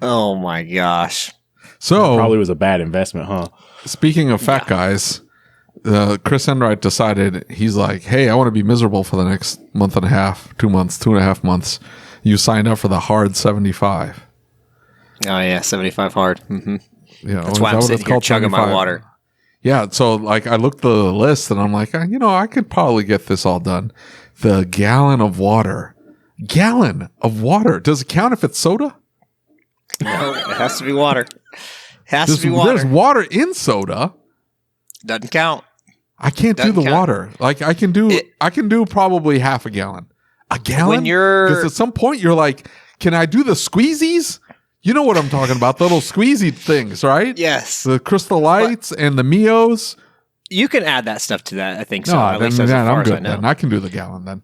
Oh my gosh. So That probably was a bad investment, huh? speaking of fat guys, Chris Enright decided, he's like, "Hey, I want to be miserable for the next month and a half, 2 months, 2.5 months. You signed up for the hard 75. Oh yeah, 75 hard. Mm-hmm. Yeah, That's why I'm sitting here chugging my water. Yeah, so like I looked at the list and I'm like, I could probably get this all done. The gallon of water. Does it count if it's soda? No, it has to be water. Has to be water. There's water in soda. Doesn't count. I can't do the water. Like I can do probably half a gallon. A gallon? Because at some point you're like, can I do the squeezies? You know what I'm talking about, the little squeezy things, right? Yes. The Crystal Lights and the Mios. You can add that stuff to that, I think so. No, at least as then far I'm as good I know. then. I can do the gallon then.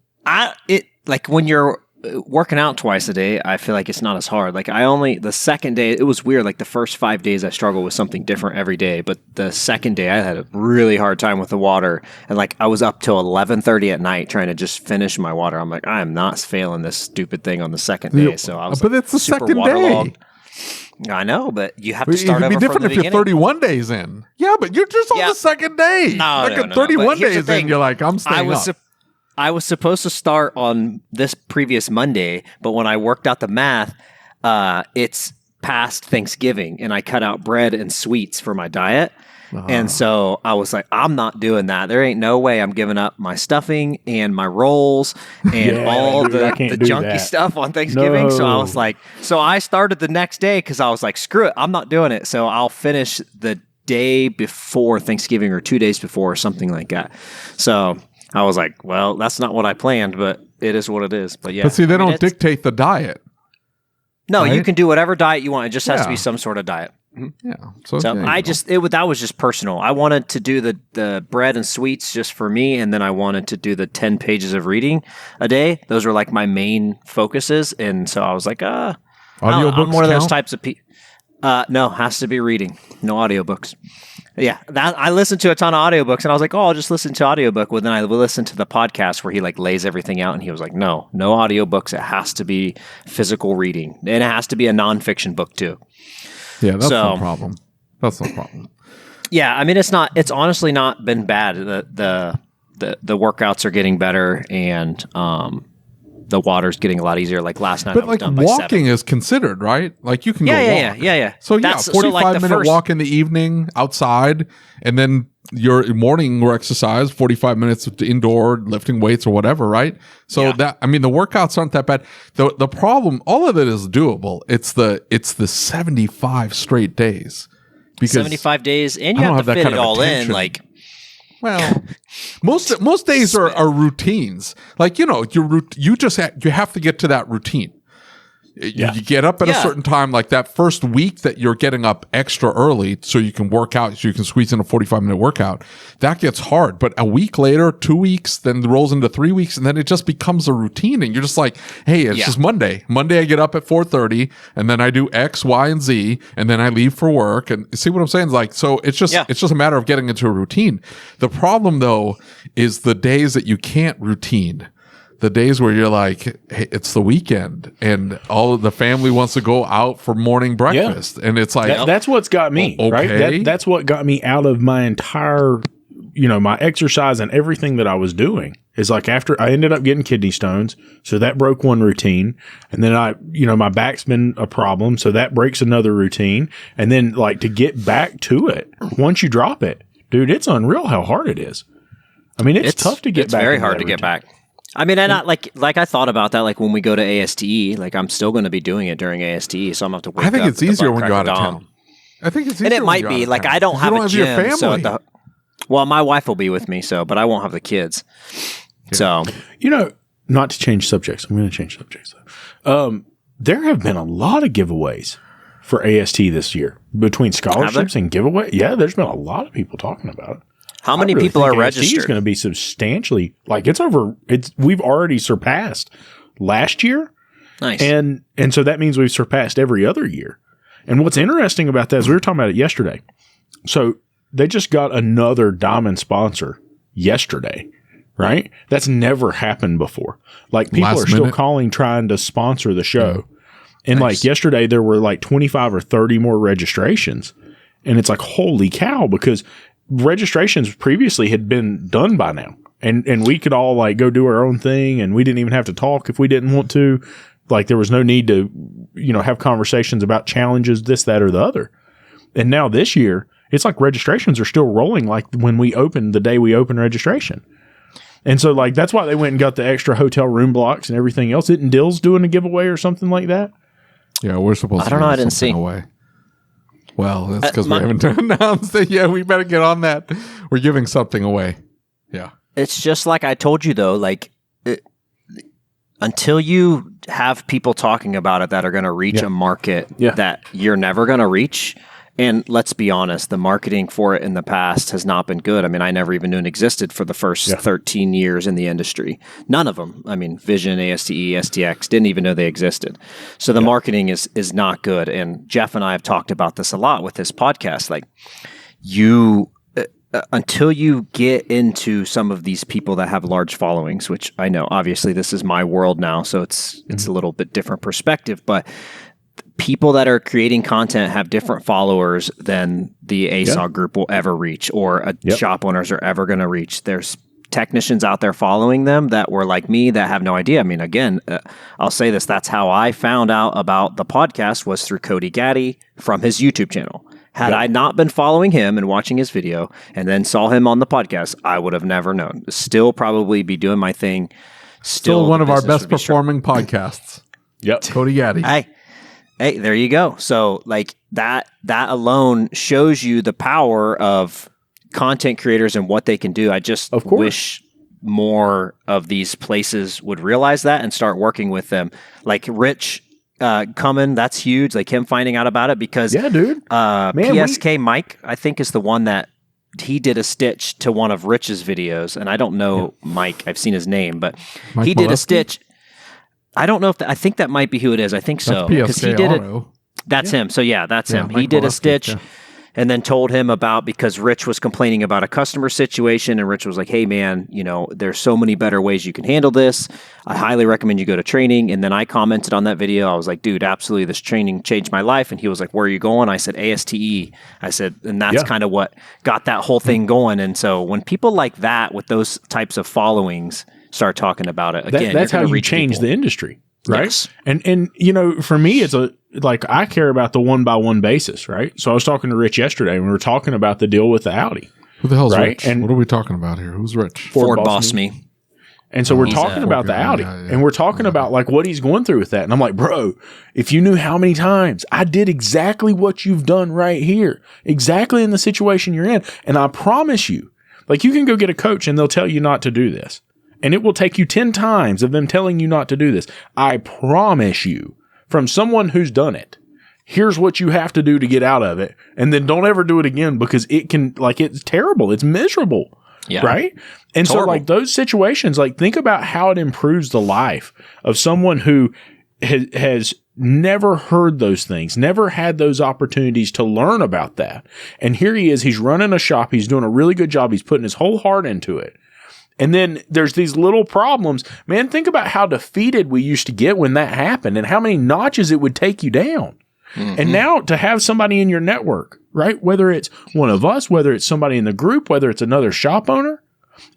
Like when you're working out twice a day, I feel like it's not as hard. Like the second day, it was weird. Like the first 5 days I struggled with something different every day. But the second day I had a really hard time with the water. And like I was up till 11:30 at night trying to just finish my water. I'm like, I am not failing this stupid thing on the second day. So I was But it's the second day. I know, but you have to start over It'd be different from the if you're 31 days in. Yeah, but you're just on the second day. No, like 31 days in, you're like, I'm staying up. I was supposed to start on this previous Monday, but when I worked out the math, it's past Thanksgiving, and I cut out bread and sweets for my diet. And so I was like, I'm not doing that. There ain't no way I'm giving up my stuffing and my rolls and all the junky stuff on Thanksgiving. No. So I was like, I started the next day because I was like, screw it, I'm not doing it. So I'll finish the day before Thanksgiving or 2 days before or something like that. So I was like, well, that's not what I planned, but it is what it is. But yeah. But see, they don't dictate the diet. No, right? You can do whatever diet you want. It just has to be some sort of diet. Mm-hmm. Yeah. So that was just personal. I wanted to do the bread and sweets just for me, and then I wanted to do the 10 pages of reading a day. Those were like my main focuses, and so I was like, I'm one of those types of people. No, has to be reading. No audiobooks. Yeah, that I listened to a ton of audiobooks, and I was like, "Oh, I'll just listen to audiobook." Well, then I listened to the podcast where he like lays everything out, and he was like, "No audiobooks. It has to be physical reading, and it has to be a nonfiction book too." Yeah, that's no problem. That's no problem. Yeah, I mean, it's honestly not been bad. The workouts are getting better, and the water's getting a lot easier. Like last night, but I was like done by walking 7. is considered, right? Like you can go walk. Yeah. So That's- 45-minute walk in the evening outside, and then your morning exercise, 45 minutes indoor lifting weights or whatever, right? So the workouts aren't that bad. The problem, all of it is doable. It's the 75 straight days. Because 75 days, and you have to fit it all in. Like, well, most days are routines. Like, you have to get to that routine. You get up at a certain time, like that first week that you're getting up extra early so you can work out, so you can squeeze in a 45-minute workout. That gets hard. But a week later, 2 weeks, then rolls into 3 weeks, and then it just becomes a routine. And you're just like, hey, it's just Monday. Monday, I get up at 4:30, and then I do X, Y, and Z, and then I leave for work. And see what I'm saying? Like, so it's just a matter of getting into a routine. The problem, though, is the days that you can't routine. The days where you're like, hey, it's the weekend and all of the family wants to go out for morning breakfast. And it's like, that's what's got me, right? That's what got me out of my entire, my exercise and everything that I was doing is like after I ended up getting kidney stones. So that broke one routine. And then my back's been a problem. So that breaks another routine. And then like to get back to it, once you drop it, dude, it's unreal how hard it is. I mean, it's tough to get back. It's very hard to get back. I mean, and like I thought about that. Like when we go to ASTE, like I'm still going to be doing it during ASTE, so I'm going to have to wake up. I think it's easier when you're out of town. I think it's easier. And it might be like I don't have a gym. Your family. Well, my wife will be with me, but I won't have the kids. Yeah. So not to change subjects. I'm going to change subjects though. There have been a lot of giveaways for AST this year between scholarships and giveaway. Yeah, there's been a lot of people talking about it. How many people are registered? It's going to be substantially like we've already surpassed last year. Nice. And so that means we've surpassed every other year. And what's interesting about that is we were talking about it yesterday. So they just got another diamond sponsor yesterday, right? That's never happened before. Like people are still calling, trying to sponsor the show. And like yesterday, there were like 25 or 30 more registrations. And it's like, holy cow, because registrations previously had been done by now. And we could all like go do our own thing and we didn't even have to talk if we didn't want to. Like there was no need to, have conversations about challenges, this, that, or the other. And now this year, it's like registrations are still rolling like when we opened the day we opened registration. And so like that's why they went and got the extra hotel room blocks and everything else. Didn't Dills doing a giveaway or something like that? Yeah, we're supposed to give something away. Well, that's because we haven't announced it yet. We better get on that. We're giving something away. Yeah. It's just like I told you, though, like until you have people talking about it that are going to reach a market that you're never going to reach. And let's be honest, the marketing for it in the past has not been good. I mean, I never even knew it existed for the first 13 years in the industry. None of them. I mean, Vision, ASTE, STX, didn't even know they existed. So the marketing is not good. And Jeff and I have talked about this a lot with this podcast. Like until you get into some of these people that have large followings, which I know, obviously this is my world now, so it's a little bit different perspective, but people that are creating content have different followers than the ASOG group will ever reach or shop owners are ever going to reach. There's technicians out there following them that were like me that have no idea. I mean, again, I'll say this. That's how I found out about the podcast was through Cody Gaddy from his YouTube channel. Had I not been following him and watching his video and then saw him on the podcast, I would have never known. Still probably be doing my thing. Still one of our best performing podcasts. Yep. Cody Gaddy. Hey, there you go. So like that alone shows you the power of content creators and what they can do. I just wish more of these places would realize that and start working with them. Like Rich coming, that's huge. Like him finding out about it because PSK Mike, I think, is the one that he did a stitch to one of Rich's videos. And I don't know Mike. I've seen his name, but Mike he did a stitch. I don't know if I think that might be who it is. I think so. Because he did it. That's him. So that's him. He did a stitch. and then told him about, because Rich was complaining about a customer situation, and Rich was like, hey man, there's so many better ways you can handle this. I highly recommend you go to training. And then I commented on that video. I was like, dude, absolutely, this training changed my life. And he was like, where are you going? I said, ASTE. I said, and that's kind of what got that whole thing going. And so when people like that with those types of followings start talking about it, again, that's how you change the industry, right? Yes. And for me, it's I care about the one-by-one basis, right? So I was talking to Rich yesterday, and we were talking about the deal with the Audi. Who the hell's Rich? And what are we talking about here? Who's Rich? Ford Boss Me. And so we're talking about the Audi, and we're talking about what he's going through with that. And I'm like, bro, if you knew how many times I did exactly what you've done right here, exactly in the situation you're in. And I promise you, you can go get a coach and they'll tell you not to do this. And it will take you 10 times of them telling you not to do this. I promise you, from someone who's done it, here's what you have to do to get out of it. And then don't ever do it again, because it can, it's terrible. It's miserable. Yeah. Right. And so those situations, think about how it improves the life of someone who has never heard those things, never had those opportunities to learn about that. And here he is, he's running a shop. He's doing a really good job. He's putting his whole heart into it. And then there's these little problems. Man, think about how defeated we used to get when that happened and how many notches it would take you down. Mm-hmm. And now to have somebody in your network, right? Whether it's one of us, whether it's somebody in the group, whether it's another shop owner,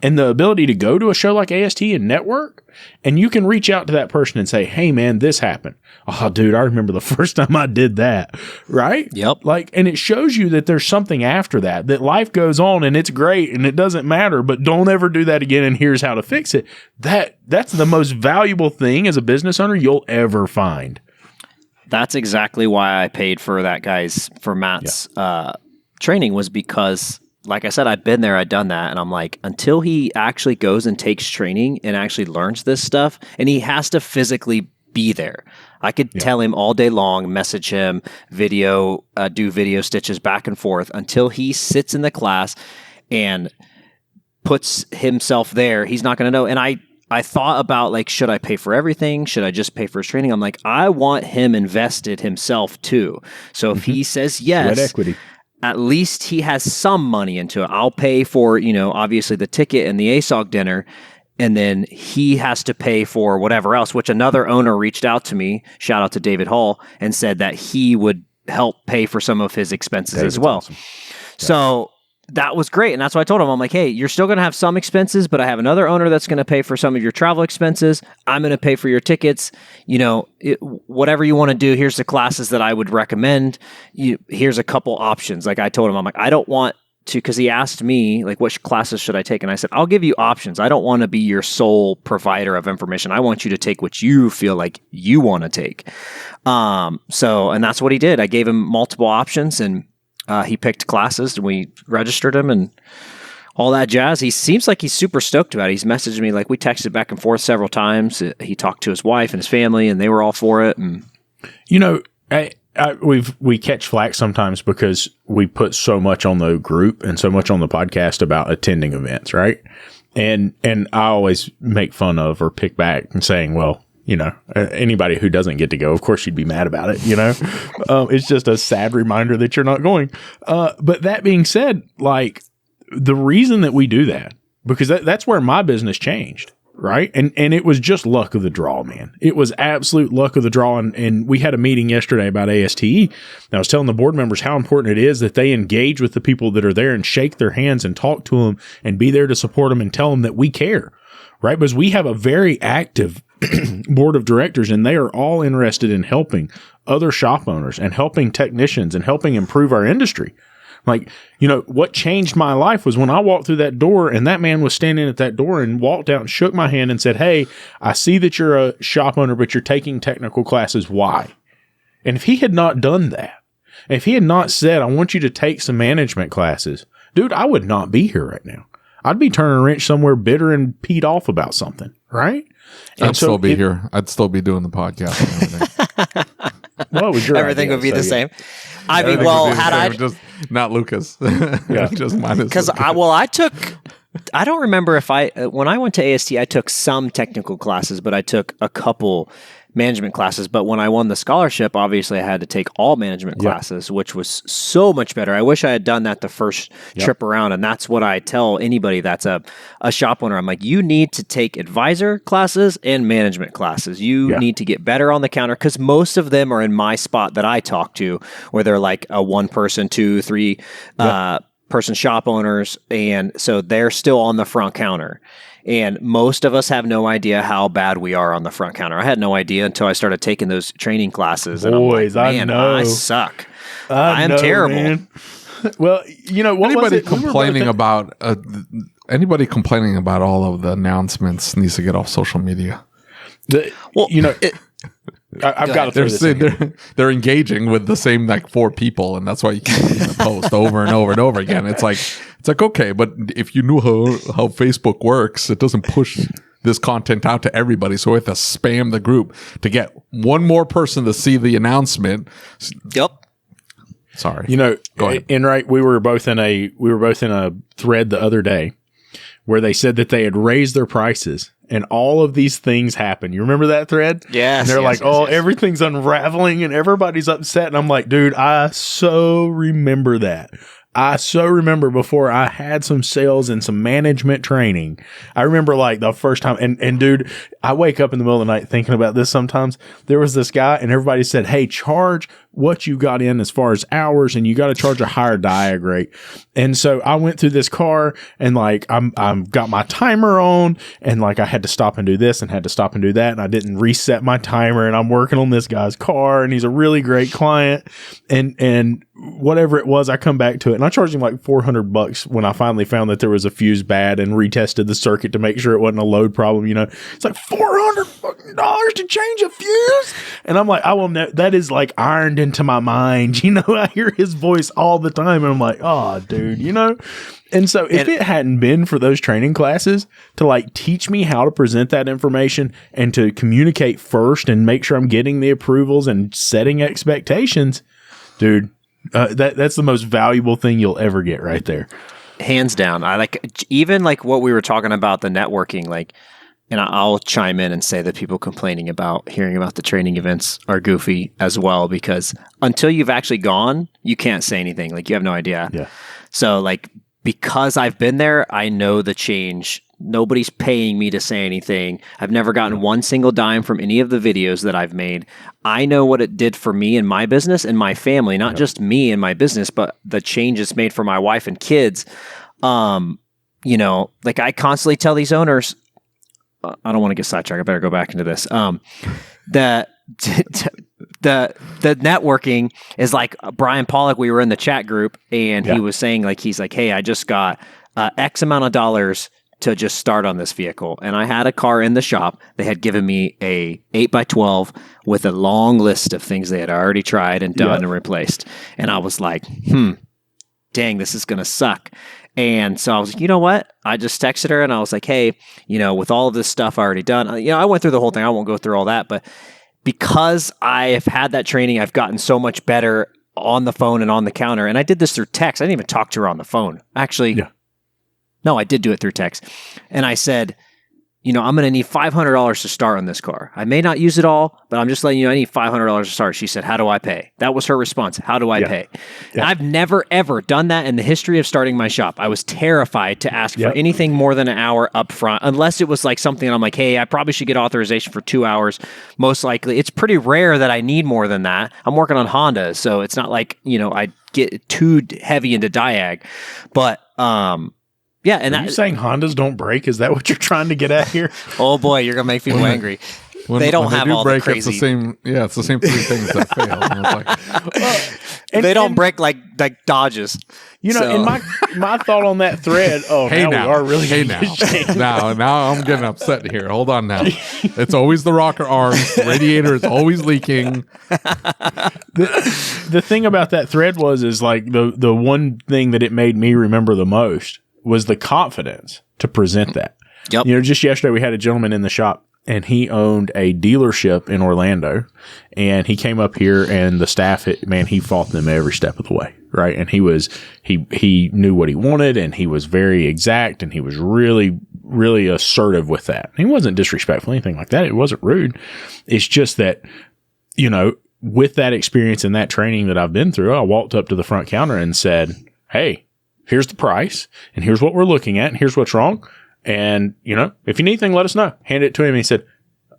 and the ability to go to a show like AST and network, and you can reach out to that person and say, hey man, this happened. Oh dude, I remember the first time I did that. Right? Yep. And it shows you that there's something after that life goes on and it's great and it doesn't matter, but don't ever do that again. And here's how to fix it. That's the most valuable thing as a business owner you'll ever find. That's exactly why I paid for Matt's training, was because, like I said, I've been there, I've done that. And I'm like, until he actually goes and takes training and actually learns this stuff, and he has to physically be there. I could tell him all day long, message him, do video stitches back and forth, until he sits in the class and puts himself there. He's not going to know. And I thought about, should I pay for everything? Should I just pay for his training? I'm like, I want him invested himself too. So if he says yes, sweat equity, at least he has some money into it. I'll pay for, obviously the ticket and the ASOG dinner, and then he has to pay for whatever else, which another owner reached out to me, shout out to David Hall, and said that he would help pay for some of his expenses as well. Awesome. So that was great. And that's why I told him, I'm like, hey, you're still going to have some expenses, but I have another owner that's going to pay for some of your travel expenses. I'm going to pay for your tickets. Whatever you want to do, here's the classes that I would recommend. Here's a couple options. I told him, I'm like, I don't want to, because he asked me, which classes should I take? And I said, I'll give you options. I don't want to be your sole provider of information. I want you to take what you feel like you want to take. And that's what he did. I gave him multiple options, and he picked classes, and we registered him and all that jazz. He seems like he's super stoked about it. He's messaged me, we texted back and forth several times. He talked to his wife and his family, and they were all for it. And we catch flack sometimes because we put so much on the group and so much on the podcast about attending events, right? And I always make fun of or pick back and saying, well, anybody who doesn't get to go, of course you'd be mad about it, it's just a sad reminder that you're not going. But that being said, the reason that we do that, because that's where my business changed, right? And it was just luck of the draw, man. It was absolute luck of the draw. And we had a meeting yesterday about ASTE. And I was telling the board members how important it is that they engage with the people that are there and shake their hands and talk to them and be there to support them and tell them that we care, right? Because we have a very active board of directors, and they are all interested in helping other shop owners and helping technicians and helping improve our industry. What changed my life was when I walked through that door and that man was standing at that door and walked out and shook my hand and said, hey, I see that you're a shop owner, but you're taking technical classes. Why? And if he had not done that, if he had not said, I want you to take some management classes, dude, I would not be here right now. I'd be turning a wrench somewhere bitter and peed off about something, right? I'd still be here. I'd still be doing the podcast and everything. Well, everything would be the same. I mean, had I just not Lucas, just minus. Because I took I don't remember if when I went to AST, I took some technical classes, but I took a couple management classes. But when I won the scholarship, obviously I had to take all management classes, which was so much better. I wish I had done that the first trip around. And that's what I tell anybody that's a shop owner. I'm like, you need to take advisor classes and management classes. You need to get better on the counter, because most of them are in my spot that I talk to, where they're like a 1 person, 2, 3 person shop owners. And so they're still on the front counter. And most of us have no idea how bad we are on the front counter. I had no idea until I started taking those training classes. And Boys, I'm like, man, I know. I suck. I am terrible. Man. Well, you know, what anybody was it? complaining about anybody complaining about all of the announcements needs to get off social media. You know, I've got to throw this in. They're engaging with the same like 4 people, and that's why you keep seeing the post over and over and over again. It's like okay, but if you knew how Facebook works, it doesn't push this content out to everybody. So we have to spam the group to get one more person to see the announcement. Yep. Sorry. You know, Enright, we were both in a thread the other day where they said that they had raised their prices. And all of these things happen. You remember that thread? Yes. And they're everything's unraveling and everybody's upset. And I'm like, dude, I so remember that. I so remember before I had some sales and some management training. I remember like the first time, and dude, I wake up in the middle of the night thinking about this sometimes. There was this guy and everybody said, hey, charge what you got in as far as hours, and you got to charge a higher diag rate. And so I went through this car and like I'm got my timer on, and like I had to stop and do this and had to stop and do that, and I didn't reset my timer, and I'm working on this guy's car, and he's a really great client, and whatever it was, I come back to it, and I charged him like $400 when I finally found that there was a fuse bad and retested the circuit to make sure it wasn't a load problem. You know, it's like $400 to change a fuse, and I'm like, I will know that is like ironed into my mind. You know, I hear his voice all the time, and I'm like, oh, dude, you know. And so if it hadn't been for those training classes to like teach me how to present that information and to communicate first and make sure I'm getting the approvals and setting expectations, dude. That's the most valuable thing you'll ever get right there. Hands down. I like, even like what we were talking about, the networking, like, and I'll chime in and say that people complaining about hearing about the training events are goofy as well, because until you've actually gone, you can't say anything. Like, you have no idea. Yeah. So like, because I've been there, I know the change. Nobody's paying me to say anything. I've never gotten one single dime from any of the videos that I've made. I know what it did for me and my business and my family, not just me and my business, but the change it's made for my wife and kids. You know, like I constantly tell these owners, I don't want to get sidetracked. I better go back into this. The networking is like Brian Pollock. We were in the chat group, and he was saying like, he's like, hey, I just got X amount of dollars to just start on this vehicle. And I had a car in the shop. They had given me a 8x12 with a long list of things they had already tried and done and replaced. And I was like, dang, this is going to suck. And so I was like, you know what? I just texted her and I was like, hey, you know, with all of this stuff already done, you know, I went through the whole thing. I won't go through all that, but because I have had that training, I've gotten so much better on the phone and on the counter. And I did this through text. I didn't even talk to her on the phone. Actually, no, I did do it through text. And I said, you know, I'm going to need $500 to start on this car. I may not use it all, but I'm just letting you know I need $500 to start. She said, how do I pay? That was her response. How do I pay? And I've never, ever done that in the history of starting my shop. I was terrified to ask for anything more than an hour up front, unless it was like something I'm like, hey, I probably should get authorization for 2 hours. Most likely. It's pretty rare that I need more than that. I'm working on Honda, so it's not like, you know, I get too heavy into diag. But, yeah, and are you saying Hondas don't break? Is that what you're trying to get at here? Oh boy, you're gonna make people angry. They don't have all the crazy. It's the same. Yeah, it's the same 3 things that fail. And it's like, they don't break like Dodges. You know, and my thought on that thread. Oh, hey, now we are really. Hey, now I'm getting upset here. Hold on now. It's always the rocker arms. The radiator is always leaking. The thing about that thread is like the one thing that it made me remember the most was the confidence to present that. Yep. You know, just yesterday we had a gentleman in the shop and he owned a dealership in Orlando, and he came up here and the staff, he fought them every step of the way. right? And he knew what he wanted, and he was very exact, and he was really, really assertive with that. He wasn't disrespectful, anything like that. It wasn't rude. It's just that, with that experience and that training that I've been through, I walked up to the front counter and said, hey, here's the price, and here's what we're looking at, and here's what's wrong. And, if you need anything, let us know. Hand it to him, and he said,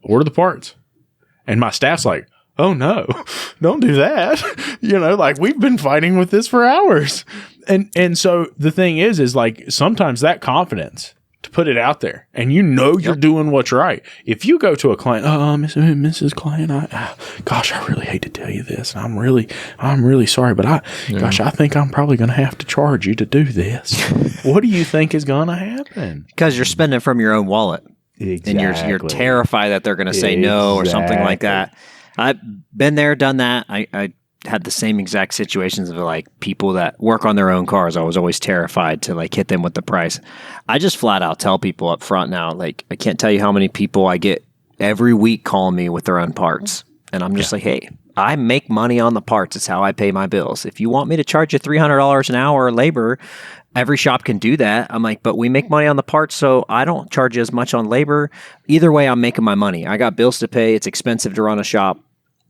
order the parts. And my staff's like, oh no, don't do that. Like, we've been fighting with this for hours. And so the thing is like, sometimes that confidence to put it out there, and you're doing what's right. If you go to a client, Mrs. Client, gosh, I really hate to tell you this. I'm really sorry, but I think I'm probably going to have to charge you to do this. What do you think is going to happen? Because you're spending from your own wallet. Exactly. And you're terrified that they're going to say no or something like that. I've been there, done that. I had the same exact situations of like people that work on their own cars. I was always terrified to like hit them with the price. I just flat out tell people up front now, like, I can't tell you how many people I get every week calling me with their own parts. And I'm just like, hey, I make money on the parts. It's how I pay my bills. If you want me to charge you $300 an hour labor, every shop can do that. I'm like, but we make money on the parts, so I don't charge you as much on labor. Either way, I'm making my money. I got bills to pay. It's expensive to run a shop.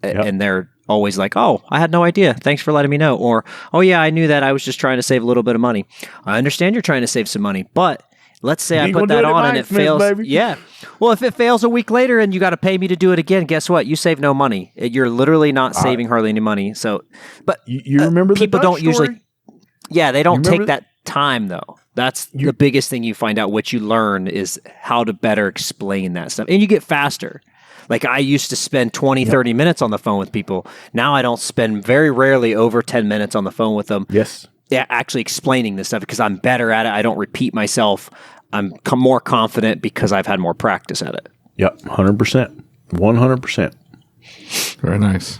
And they're always like, oh, I had no idea. Thanks for letting me know. Or, oh yeah, I knew that. I was just trying to save a little bit of money. I understand you're trying to save some money, but let's say I put that on and it fails. Yeah. Well, if it fails a week later and you got to pay me to do it again, guess what? You save no money. You're literally not saving hardly any money. So, but you remember the people Dutch don't story? usually. Yeah, they don't take that time though. That's the biggest thing you find out. What you learn is how to better explain that stuff, and you get faster. Like, I used to spend 20, 30 minutes on the phone with people. Now I don't spend very rarely over 10 minutes on the phone with them. Yes. Yeah, actually explaining this stuff because I'm better at it. I don't repeat myself. I'm more confident because I've had more practice at it. Yep, 100%. 100%. Very nice.